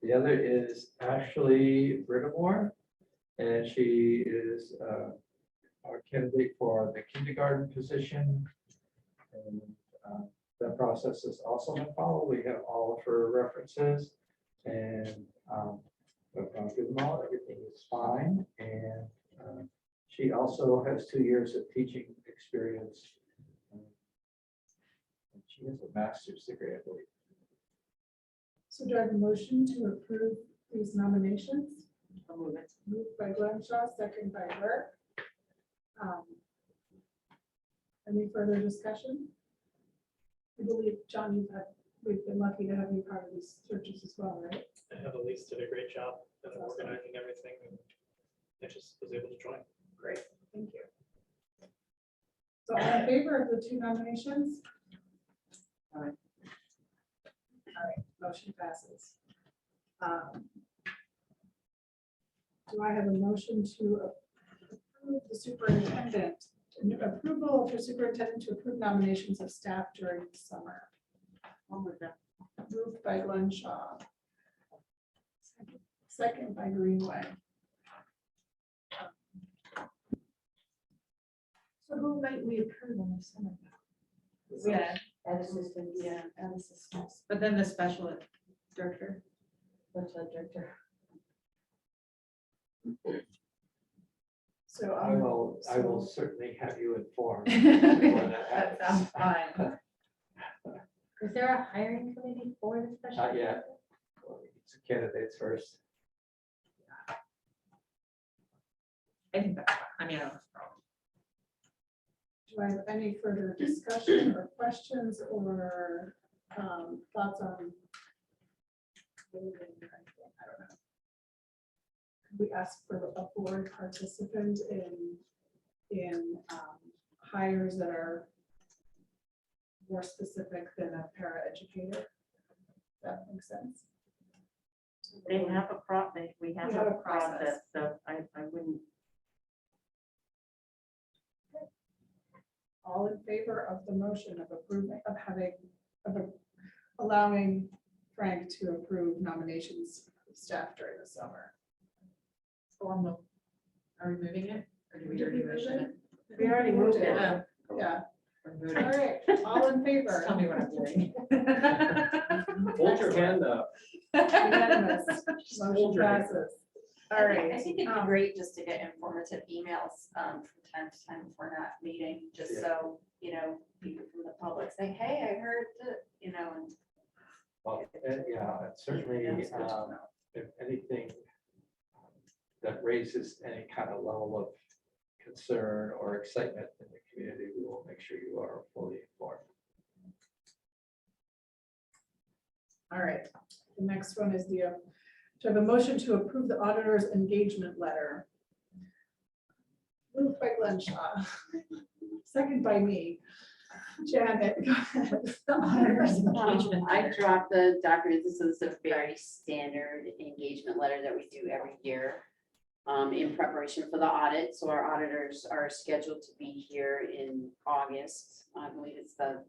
The other is Ashley Brigamore, and she is our candidate for the kindergarten position. And that process is also been followed. We have all of her references and we've gone through them all. Everything is fine. And She also has 2 years of teaching experience. And she has a master's degree, I believe. So do I have a motion to approve these nominations? I'll move it. Moved by Glenn Shaw, second by Burke. Any further discussion? I believe, John, we've been lucky to have you part of these searches as well, right? I have Elise did a great job of organizing everything, and I just was able to join. Great, thank you. So all in favor of the 2 nominations? All right, motion passes. Do I have a motion to approve the superintendent, approval for superintendent to approve nominations of staff during the summer? Moved by Glenn Shaw. Second by Greenway. So who might we approve in the summer? Yeah, Ed assistant, yeah, And assistants. but then the special director. special director. So I will certainly have you informed. before that That happens. sounds fine. Is there a hiring committee for the special? Not yet. Well, it's the candidates first. I think that's fine. I mean, I don't have a problem. do I have any further discussion or questions or thoughts on? I don't know. Could we ask for a board participant in hires that are more specific than a paraeducator? That makes sense. They have a process, we have a process, so I wouldn't. All in favor of the motion of approving, allowing Frank to approve nominations of staff during the summer? So on the, are we moving it? Or do we already motion it? We already moved it. Yeah, We're all moving. right, all in favor? Tell me what I'm doing. Hold your hand up. Unanimous. Motion Hold your hand. passes. I All think- right. I think it'd be great just to get informative emails from time to time before that meeting, just Yeah. so, people from the public say, hey, I heard that, and Well, yeah, it's certainly, if anything that raises any kind of level of concern or excitement in the community, we will make sure you are fully informed. All right, the next one is to have a motion to approve the auditor's engagement letter. Moved by Glenn Shaw, second by me. Janet, go ahead. The auditor's engagement I letter. dropped the document. This is a very standard engagement letter that we do every year in preparation for the audit. So our auditors are scheduled to be here in August. I believe it's the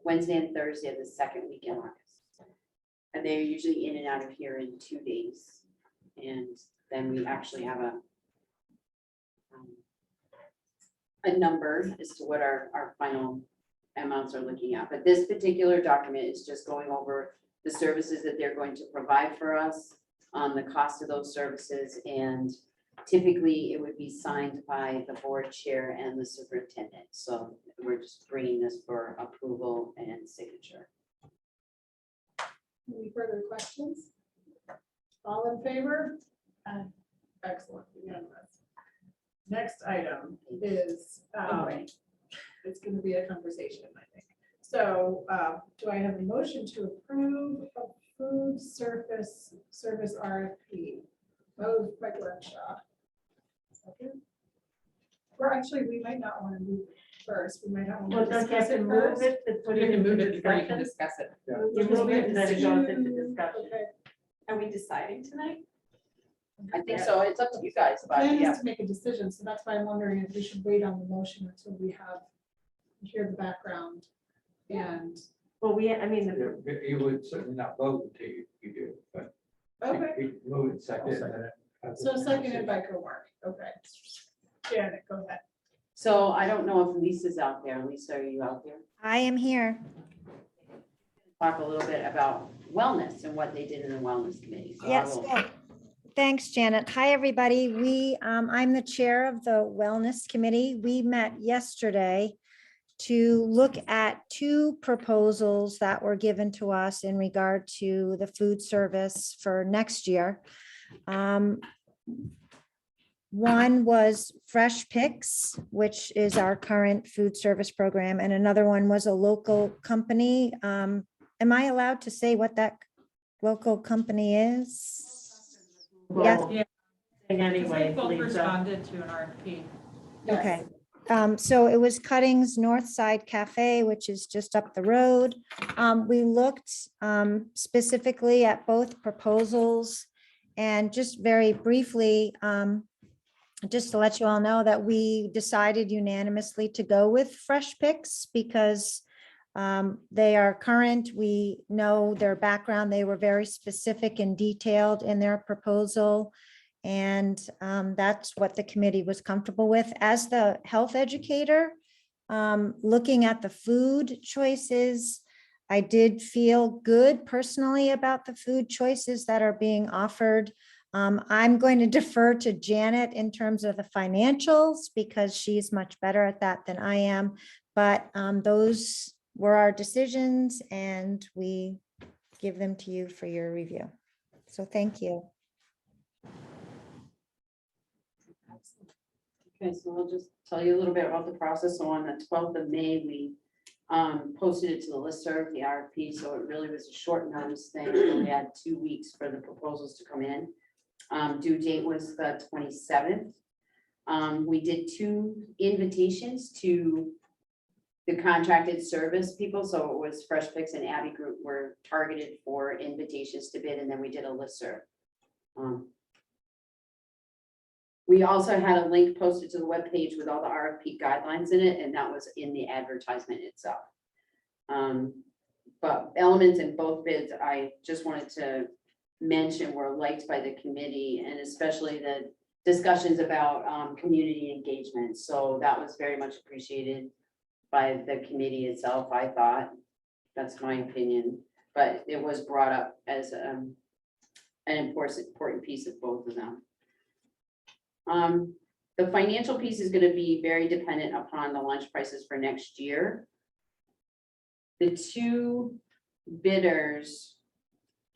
Wednesday and Thursday of the second week in August. And they're usually in and out of here in 2 days. And then we actually have a number as to what our final amounts are looking at. But this particular document is just going over the services that they're going to provide for us, the cost of those services, and typically it would be signed by the board chair and the superintendent. So we're just bringing this for approval and signature. Any further questions? All in favor? Excellent. Unanimous. Next item is, it's going to be a conversation, I think. So do I have a motion to approve a food service RFP? Moved by Glenn Shaw. Second. Or actually, we might not want to move it first. We might not want Well, to don't you have discuss to it move first. it to put You it can move into it before you can discussion? discuss it. You move it and then it goes into discussion. Okay. are we deciding tonight? I think so. It's up to you guys, but Plan yeah. is to make a decision, so that's why I'm wondering if we should wait on the motion until we hear the background. And, Well, I mean, the You would certainly not vote until you do, but okay, you move it second. so seconded by Comark, okay. Janet, go ahead. So I don't know if Lisa's out there. Lisa, are you out there? I am here. Talk a little bit about wellness and what they did in the wellness committee. So I Yes, will good. Thanks, Janet. Hi, everybody. I'm the chair of the Wellness Committee. We met yesterday to look at two proposals that were given to us in regard to the food service for next year. One was Fresh Picks, which is our current food service program, and another one was a local company. Am I allowed to say what that local company is? Yes. Yeah. Anyway, Both Lisa. responded to an RFP. Okay. So it was Cuttings Northside Cafe, which is just up the road. We looked specifically at both proposals, and just very briefly, just to let you all know that we decided unanimously to go with Fresh Picks because they are current. We know their background. They were very specific and detailed in their proposal. And that's what the committee was comfortable with. As the health educator, looking at the food choices, I did feel good personally about the food choices that are being offered. I'm going to defer to Janet in terms of the financials because she's much better at that than I am. But those were our decisions and we give them to you for your review. So thank you. Okay, so I'll just tell you a little bit about the process. So on the 12th of May, we posted it to the listserv, the RFP, so it really was a short notice thing. We had 2 weeks for the proposals to come in. Due date was the 27th. We did 2 invitations to the contracted service people, so it was Fresh Picks and Abbey Group were targeted for invitations to bid, and then we did a listserv. We also had a link posted to the webpage with all the RFP guidelines in it, and that was in the advertisement itself. But elements in both bids, I just wanted to mention were liked by the committee, and especially the discussions about community engagement. So that was very much appreciated by the committee itself, I thought. That's my opinion, but it was brought up as an important piece of both of them. The financial piece is going to be very dependent upon the lunch prices for next year. The 2 bidders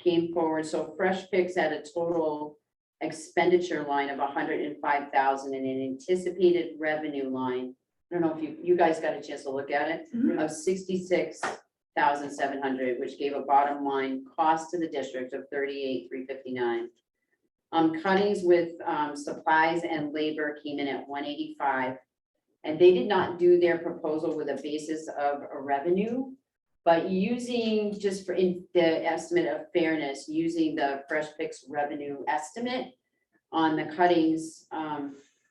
came forward. So Fresh Picks had a total expenditure line of 105,000 and an anticipated revenue line. I don't know if you guys got a chance to look at it, of 66,700, which gave a bottom line cost to the district of 38,359. Cuttings with supplies and labor came in at 185, and they did not do their proposal with a basis of a revenue, but using, just for in the estimate of fairness, using the Fresh Picks revenue estimate on the Cuttings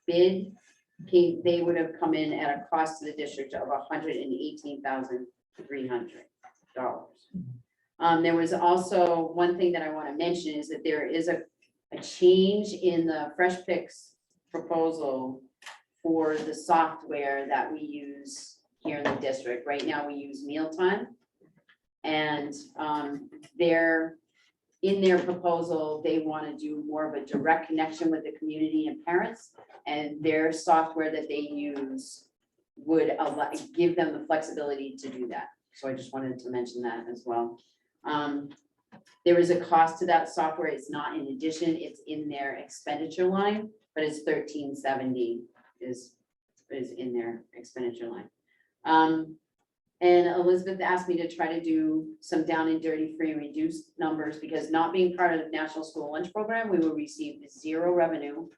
bid, they would have come in at a cost to the district of $118,300. There was also one thing that I want to mention is that there is a change in the Fresh Picks proposal for the software that we use here in the district. Right now, we use Mealtime, and in their proposal, they want to do more of a direct connection with the community and parents, and their software that they use would give them the flexibility to do that. So I just wanted to mention that as well. There is a cost to that software. It's not in addition, it's in their expenditure line, but it's 1370 is in their expenditure line. And Elizabeth asked me to try to do some down and dirty free and reduced numbers, because not being part of the National School Lunch Program, we will receive 0 revenue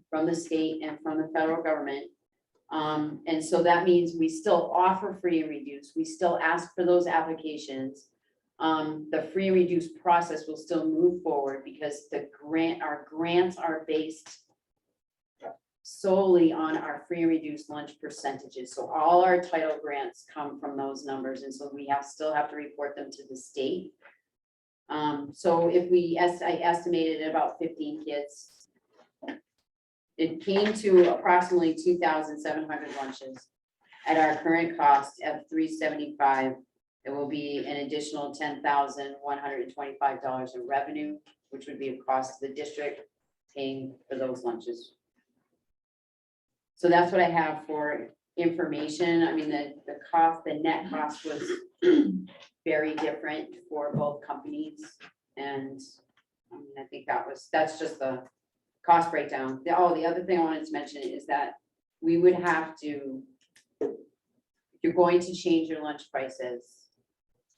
from the state and from the federal government. And so that means we still offer free and reduced. We still ask for those applications. The free and reduced process will still move forward because our grants are based solely on our free and reduced lunch percentages. So all our title grants come from those numbers. And so we still have to report them to the state. So if I estimated at about 15 kids, it came to approximately 2,700 lunches. At our current cost of $375, it will be an additional $10,125 in revenue, which would be a cost to the district. paying for those lunches. So that's what I have for information. I mean, the cost, the net cost was very different for both companies. And I mean, I think that's just the cost breakdown. The other thing I wanted to mention is that we would have to, if you're going to change your lunch prices,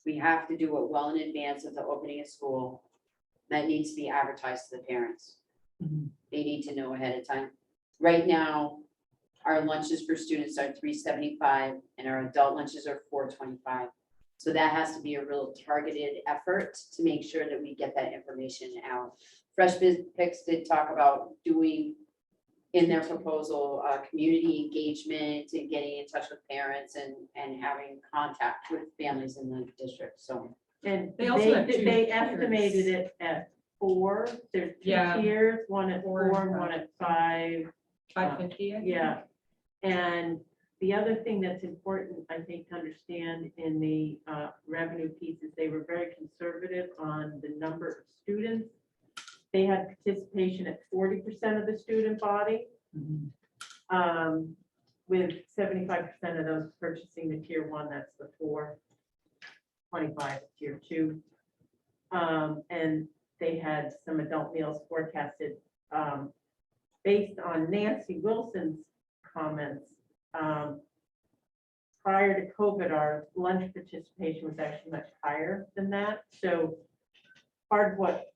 we have to do it well in advance of the opening of school. That needs to be advertised to the parents. They need to know ahead of time. Right now, our lunches for students are $3.75 and our adult lunches are $4.25. So that has to be a real targeted effort to make sure that we get that information out. Fresh Picks did talk about doing in their proposal, community engagement and getting in touch with parents and having contact with families in the district, so. And They also have two they tiers. estimated it at 4. There's 2 Yeah. tiers, one at 4 4 and and one at 5. 550. Yeah, and the other thing that's important, I think, to understand in the revenue piece is they were very conservative on the number of students. They had participation at 40% of the student body, with 75% of those purchasing the tier 1, that's the 4, 25 tier 2. And they had some adult meals forecasted based on Nancy Wilson's comments. Prior to COVID, our lunch participation was actually much higher than that. So part of what,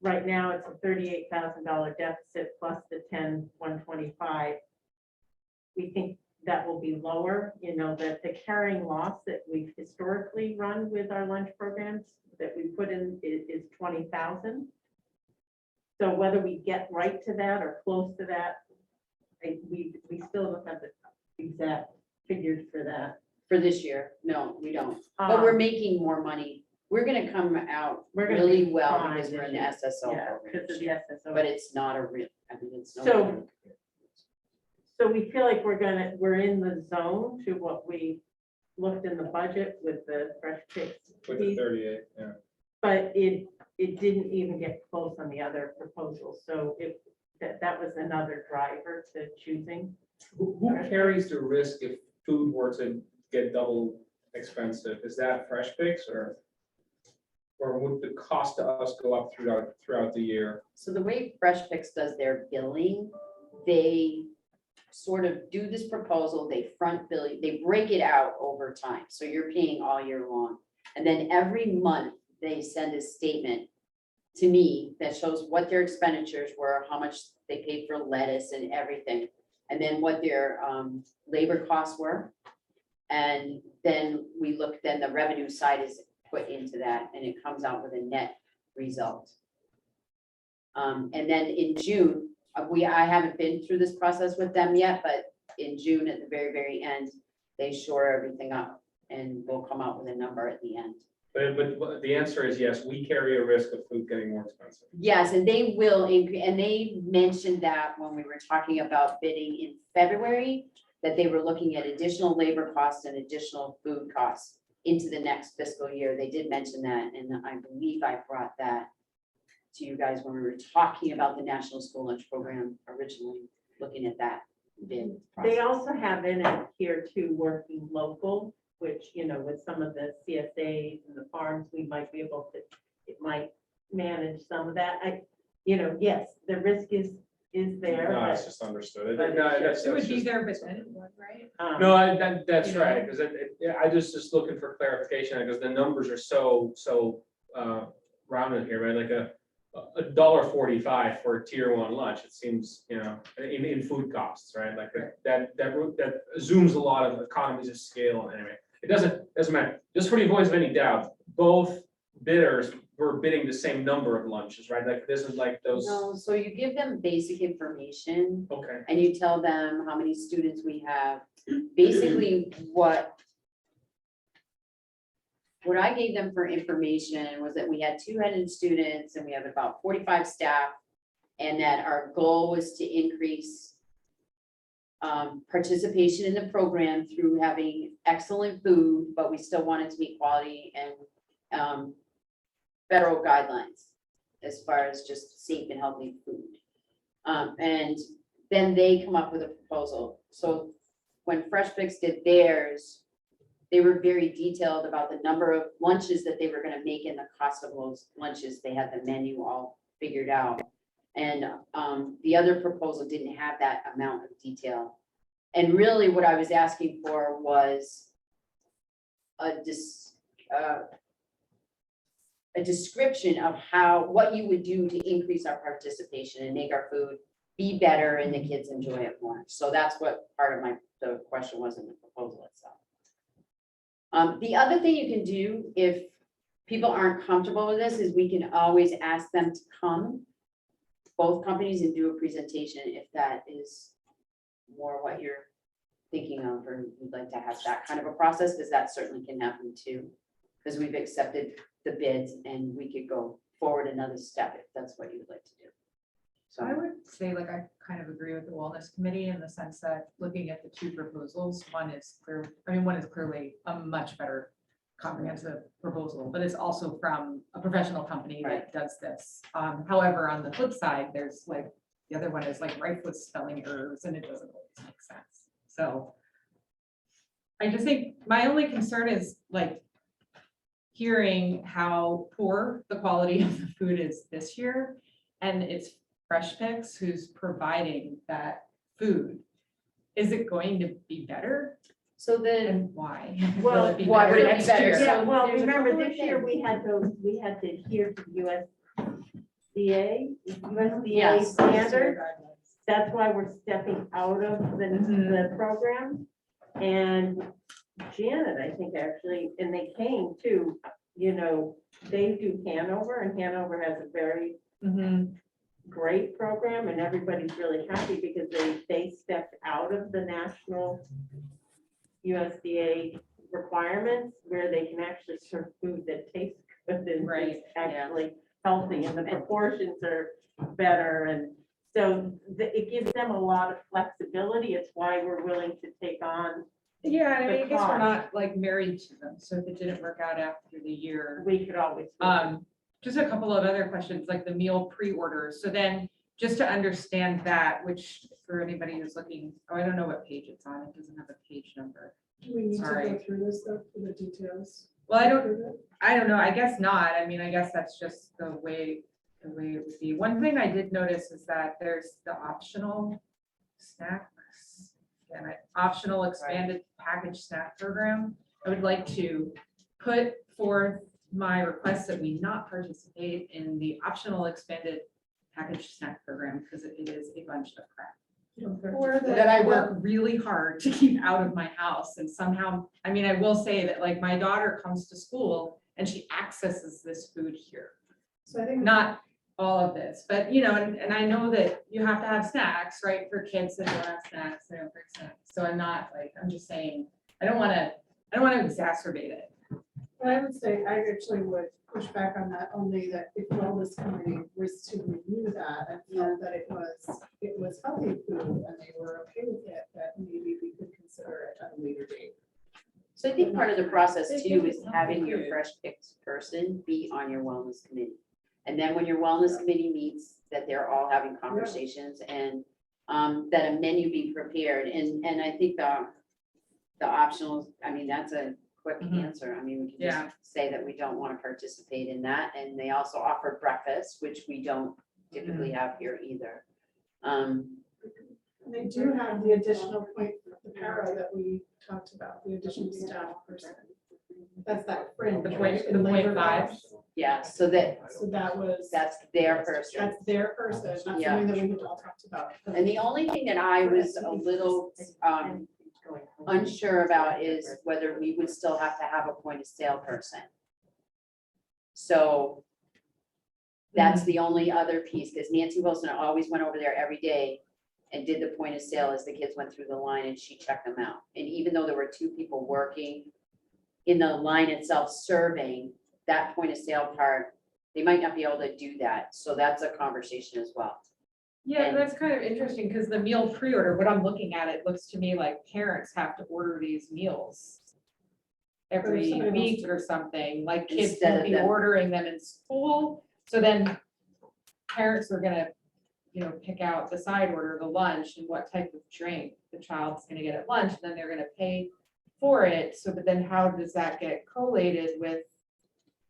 right now, it's a $38,000 deficit plus the 10125. We think that will be lower, you know, that the carrying loss that we've historically run with our lunch programs that we put in is 20,000. So whether we get right to that or close to that, we still don't have the exact figures for that. For this year, no, we don't, but we're making more money. We're gonna come out We're gonna really be well fine because we're in the this year. SSO Yeah, program, because of the SSO. but it's not a real, I mean, it's. no- So we feel like we're in the zone to what we looked in the budget with the Fresh Picks With the piece, 38, yeah. but it didn't even get close on the other proposals. So that was another driver to choosing. Who carries the risk if food were to get double expensive? Is that Fresh Picks or would the cost to us go up throughout the year? So the way Fresh Picks does their billing, they sort of do this proposal, they front bill, they break it out over time. So you're paying all year long. And then every month they send a statement to me that shows what their expenditures were, how much they paid for lettuce and everything. And then what their labor costs were. And then we look, then the revenue side is put into that and it comes out with a net result. And then in June, I haven't been through this process with them yet, but in June, at the very, very end, they shore everything up and we'll come out with a number at the end. But the answer is yes, we carry a risk of food getting more expensive. Yes, and they will, and they mentioned that when we were talking about bidding in February, that they were looking at additional labor costs and additional food costs into the next fiscal year. They did mention that, and I believe I brought that to you guys when we were talking about the National School Lunch Program originally, looking at that bid They process. also have in it here too, working local, which, you know, with some of the CSAs and the farms, we might be able to, it might manage some of that. Yes, the risk is there. No, but- it's just understood. but No, it's that's It would be just- there, but then it would, right? No, that's You know? right, because I just looking for clarification, because the numbers are so rounded here, right? Like a $1.45 for a tier 1 lunch, it seems, you know, in food costs, right? Like that zooms a lot of economies of scale. Anyway, it doesn't matter. Just for the avoidance of any doubt, both bidders were bidding the same number of lunches, right? Like this is like those. No, so you give them basic information. Okay. And you tell them how many students we have. Basically, what I gave them for information was that we had 200 students and we have about 45 staff. And that our goal was to increase participation in the program through having excellent food, but we still wanted to meet quality and federal guidelines as far as just safe and healthy food. And then they come up with a proposal. So when Fresh Fix did theirs, they were very detailed about the number of lunches that they were gonna make and the cost of those lunches. They had the menu all figured out. And the other proposal didn't have that amount of detail. And really what I was asking for was a description of what you would do to increase our participation and make our food be better and the kids enjoy it more. So that's what part of the question was in the proposal itself. The other thing you can do if people aren't comfortable with this is we can always ask them to come, both companies, and do a presentation if that is more what you're thinking of, or you'd like to have that kind of a process, because that certainly can happen too. Because we've accepted the bids and we could go forward another step if that's what you would like to do. So I would say, like, I kind of agree with the wellness committee in the sense that looking at the two proposals, one is clearly a much better comprehensive proposal, but it's also from a professional company that does this. However, on the flip side, there's like, the other one is like rife with spelling errors and it doesn't always make sense. So I just think my only concern is like hearing how poor the quality of the food is this year. And it's Fresh Fix who's providing that food. Is it going to be better? So then, And why? Well, Will it be why better would it be next better? year? Yeah, well, there's a remember couple of this year, things. we had to adhere to USDA Yes. standard. That's why we're stepping out of the program. And Janet, I think actually, and they came too, you know, they do Hanover, and Hanover has a very great program, and everybody's really happy because they stepped out of the national USDA requirements where they can actually serve food that tastes good and is actually healthy, and the proportions are better, and so it gives them a lot of flexibility. It's why we're willing to take on. Yeah, I mean, I the guess we're cost. not like married to them, so if it didn't work out after the year. We could always. Just a couple of other questions, like the meal pre-orders. So then, just to understand that, which for anybody who's looking, I don't know what page it's on. It doesn't have a page number. Do we need to Sorry. go through this though, for the details? Well, I don't know. I guess not. I mean, I guess that's just the way it would be. One thing I did notice is that there's the optional snacks and an optional expanded package snack program. I would like to put forth my request that we not participate in the optional expanded package snack program because it is a bunch of crap. Or That I work really hard to keep out of my house, and somehow, I mean, I will say that like my daughter comes to school and she accesses this food here. So I think Not all of this, but you know, and I know that you have to have snacks, right, for kids that don't have snacks, they don't bring snacks. So I'm not like, I'm just saying, I don't want to exacerbate it. I would say I actually would push back on that, only that if wellness committee was to review that and felt that it was healthy food and they were okay with it, that maybe we could consider it at a later date. So I think part of the process too is having your Fresh Fix person be on your wellness committee. And then when your wellness committee meets, that they're all having conversations and that a menu be prepared. And I think the optionals, I mean, that's a quick answer. I mean, we can just say that we don't want to participate in that. And they also offer breakfast, which we don't typically have here either. They do have the additional point, the para that we talked about, the additional staff person. That's that fringe. The right, point in labor 5. costs. Yeah, so that's their person. That's their person, that's something Yeah. that we had all talked about. And the only thing that I was a little unsure about is whether we would still have to have a point of sale person. So that's the only other piece, because Nancy Wilson always went over there every day and did the point of sale as the kids went through the line and she checked them out. And even though there were 2 people working in the line itself serving, that point of sale part, they might not be able to do that. So that's a conversation as well. Yeah, that's kind of interesting because the meal pre-order, what I'm looking at, it looks to me like parents have to order these meals every somebody wants week or something, like kids Instead will of be them. ordering them in school. So then parents are gonna pick out the side order, the lunch, and what type of drink the child's gonna get at lunch, and then they're gonna pay for it. So, but then how does that get collated with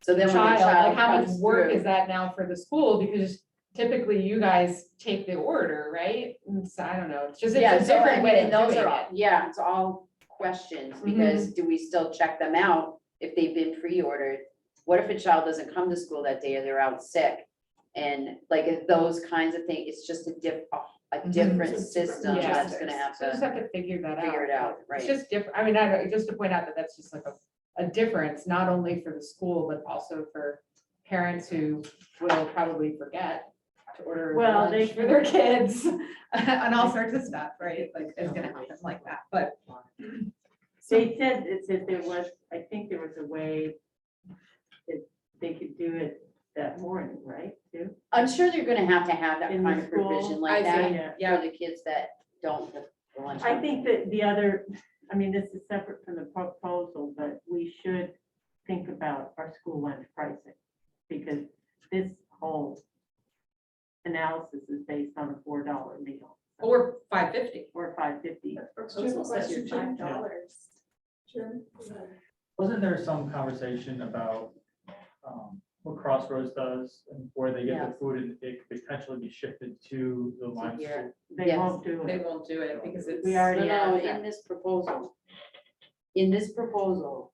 So then when the child? child Like, how much comes work through. is that now for the school? Because typically you guys take the order, right? And so, I don't know, it's just, Yeah, it's a so I different mean, way and of those doing are, it. yeah, it's all questions, because do we still check them out if they've been pre-ordered? What if a child doesn't come to school that day or they're out sick? And like if those kinds of things, it's just a different system Yeah. that's gonna have So just to have to figure that out. figure it out, It's right? just different, I mean, I don't, just to point out that that's just like a difference, not only for the school, but also for parents who will probably forget to order Well, lunch for their kids and all sorts of stuff, right? Like, it's gonna happen like that, but. They said that there was, I think there was a way that they could do it that morning, right, too? I'm sure they're gonna have to have that In the kind of provision school, like I that see, for the kids that don't have the lunch. I think that the other, I mean, this is separate from the proposal, but we should think about our school lunch pricing. Because this whole analysis is based on a $4 meal. Or $5.50. Or $5.50. Proposal says you're $5. Jim? Wasn't there some conversation about what Crossroads does and where they get Yeah. the food and it could potentially be shifted to the Lyme here. school? They Yes. won't do They it. won't do it because it's. We already No, have in this proposal,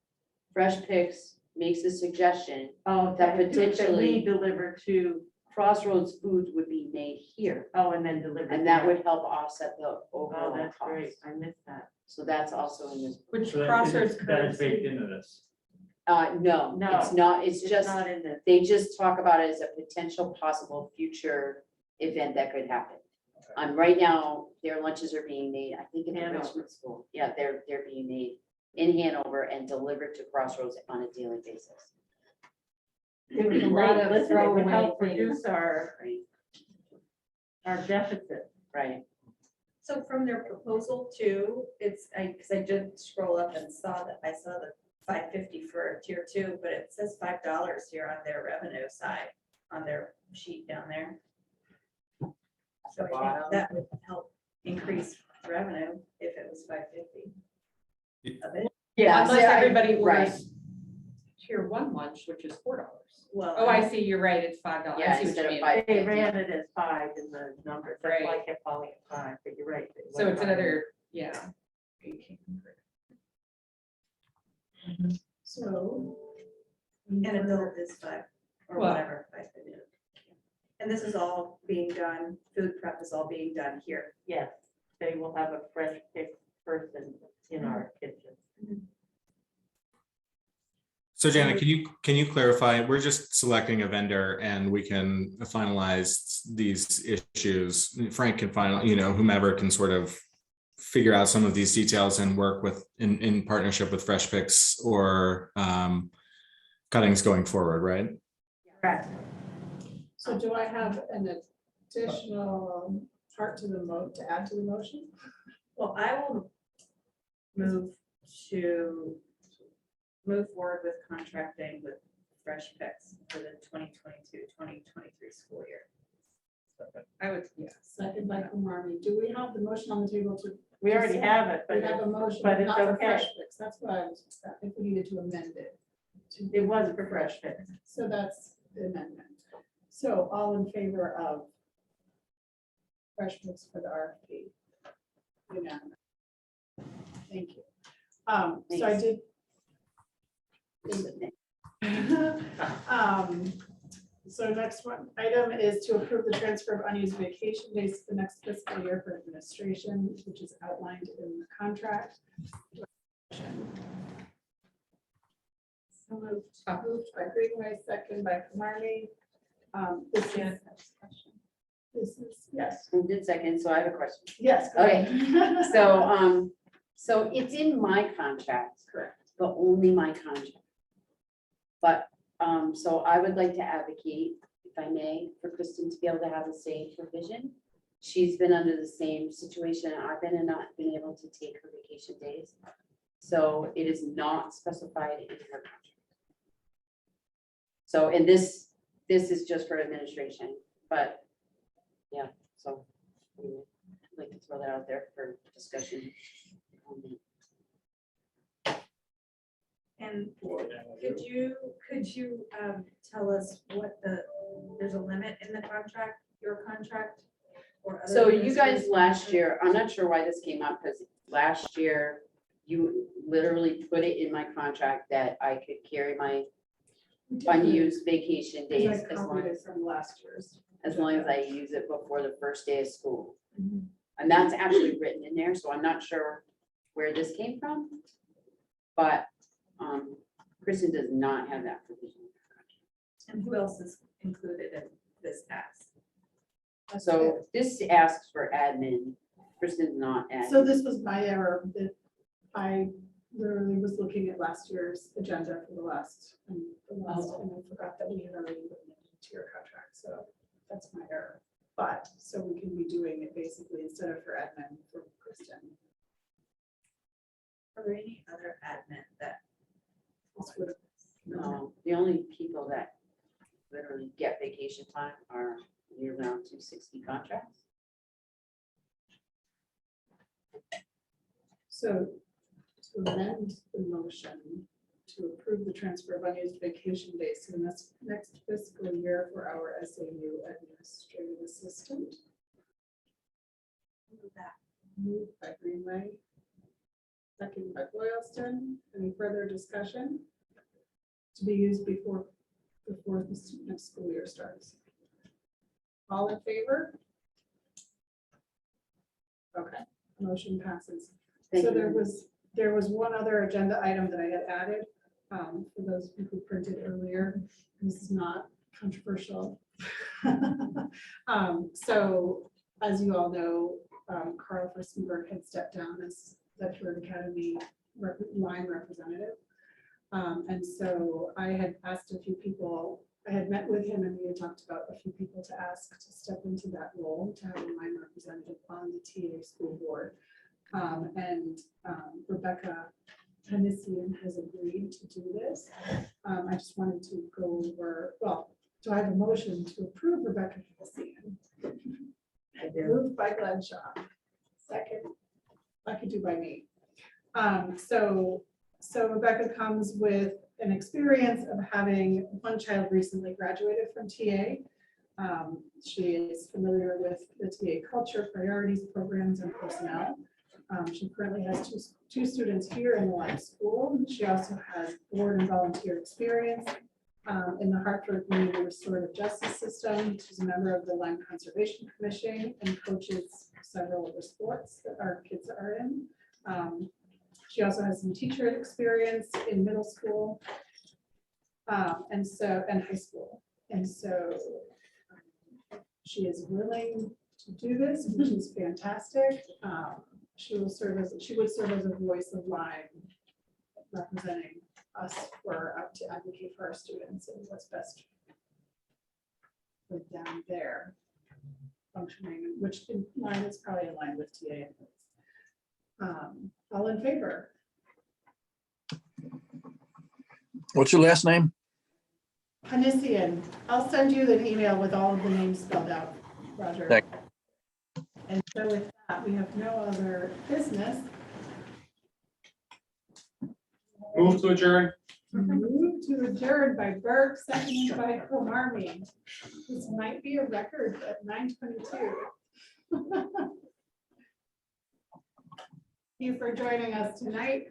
Fresh Picks makes a suggestion, Oh, that that potentially- we deliver to, Crossroads foods would be made here, oh, and then deliver. and to that them. would help offset the Oh, overall that's great. cost. I missed that. So that's also in this, Which So that Crossroads is- that is baked currency. into this. No, No, it's not, it's It's just, not in this. they just talk about it as a potential possible future event that could happen. Right now, their lunches are being made, I think, in the Hanover. Richmond School. Yeah, they're being made in Hanover and delivered to Crossroads on a daily basis. It was a lot of listen, it would throwaway help things. reduce our deficit. Right. So from their proposal too, it's, because I did scroll up and saw the $5.50 for tier 2, but it says $5 here on their revenue side, on their sheet down there. So I think that would help increase revenue if it was $5.50 of it. Yeah. Unless everybody right. orders tier 1 lunch, which is $4. Well, Oh, I see, you're right, it's $5. Yeah, I see what instead you of mean. 5. They ran it as 5 in the numbers. That's why I Right. kept calling it 5, but you're right. it So was it's 5. another, yeah. So. and adult is 5 or Well- whatever, 5.50. And this is all being done, food prep is all being done here. Yes, they will have a fresh pick person in our kitchen. So Janet, can you clarify, we're just selecting a vendor and we can finalize these issues. Frank can whomever can sort of figure out some of these details and work with, in partnership with Fresh Picks or cuttings going forward, right? Correct. So do I have an additional part to to add to the motion? Well, I will move forward with contracting with Fresh Picks for the 2022-2023 school year. I would, yeah. Second by Kumarbi. Do we have the motion on the table to? We already have it, We but have a motion, but but it's not for okay. Fresh Fix. That's what I was, if we needed to amend it. it was for fresh pick. So that's the amendment. So all in favor of Fresh Fix for the RFP? Unanimous. Thank you. So I did. So next item is to approve the transfer of unused vacation days to the next fiscal year for administration, which is outlined in the contract. So moved by Greenway, second by Kumarbi. This is, yes, Who did second? So I have a question. yes. go Okay, ahead. So it's in my contract, Correct. but only my contract. But, so I would like to advocate, if I may, for Kristen to be able to have the same provision. She's been under the same situation I've been and not been able to take her vacation days. So it is not specified in her contract. So, and this is just for administration, but So anyway, I'd like to throw that out there for discussion. And could you tell us what there's a limit in the contract, your contract? Or other So you guys administrative last contract? year, I'm not sure why this came up, because last year you literally put it in my contract that I could carry my unused vacation days Because I as long copied it as, from last year's. I use it before the first day of school. Mhm. And that's actually written in there, so I'm not sure where this came from. But Kristen does not have that provision. And who else is included in this ask? So this asks for admin. Kristen's not admin. So this was my error, that I literally was looking at last year's agenda for the last, and I forgot that we had already written it into your contract, so that's my error. But, so we can be doing it basically instead of for admin for Kristen. Are there any other admin that? This would- No, the only people that literally get vacation time are year-round 260 contracts. So to amend the motion to approve the transfer of unused vacation days to the next fiscal year for our SAU administrative assistant. Moved by Greenway. Second by Boylston. Any further discussion? To be used before the next school year starts. All in favor? Okay, motion passes. Thank So you. there was one other agenda item that I had added, for those who printed earlier. This is not controversial. So as you all know, Carl Furstenberg had stepped down as Bedford Academy Lyme representative. And so I had asked a few people, I had met with him and we had talked about a few people to ask to step into that role, to have a Lyme representative on the TA school board. And Rebecca Hennessian has agreed to do this. I just wanted to go over, well, do I have a motion to approve Rebecca Hennessian? Moved by Glenshaw. Second, I could do by me. So Rebecca comes with an experience of having one child recently graduated from TA. She is familiar with the TA culture, priorities, programs, and personnel. She currently has two students here in the Lyme school. She also has board and volunteer experience in the Hartford Community Restorative Justice System. She's a member of the Lyme Conservation Commission and coaches several of the sports that our kids are in. She also has some teacher experience in middle school and high school. And so she is willing to do this, which is fantastic. She would serve as a voice of Lyme, representing us to advocate for our students and what's best for down there functioning, which in line is probably in line with TA. All in favor? What's your last name? Hennessian. I'll send you an email with all of the names spelled out, Roger. Thank And so with that, we have no other business. Move to adjourn. Move to adjourn by Burke, seconded by Cromartie. This might be a record at 9:22. Thank you for joining us tonight.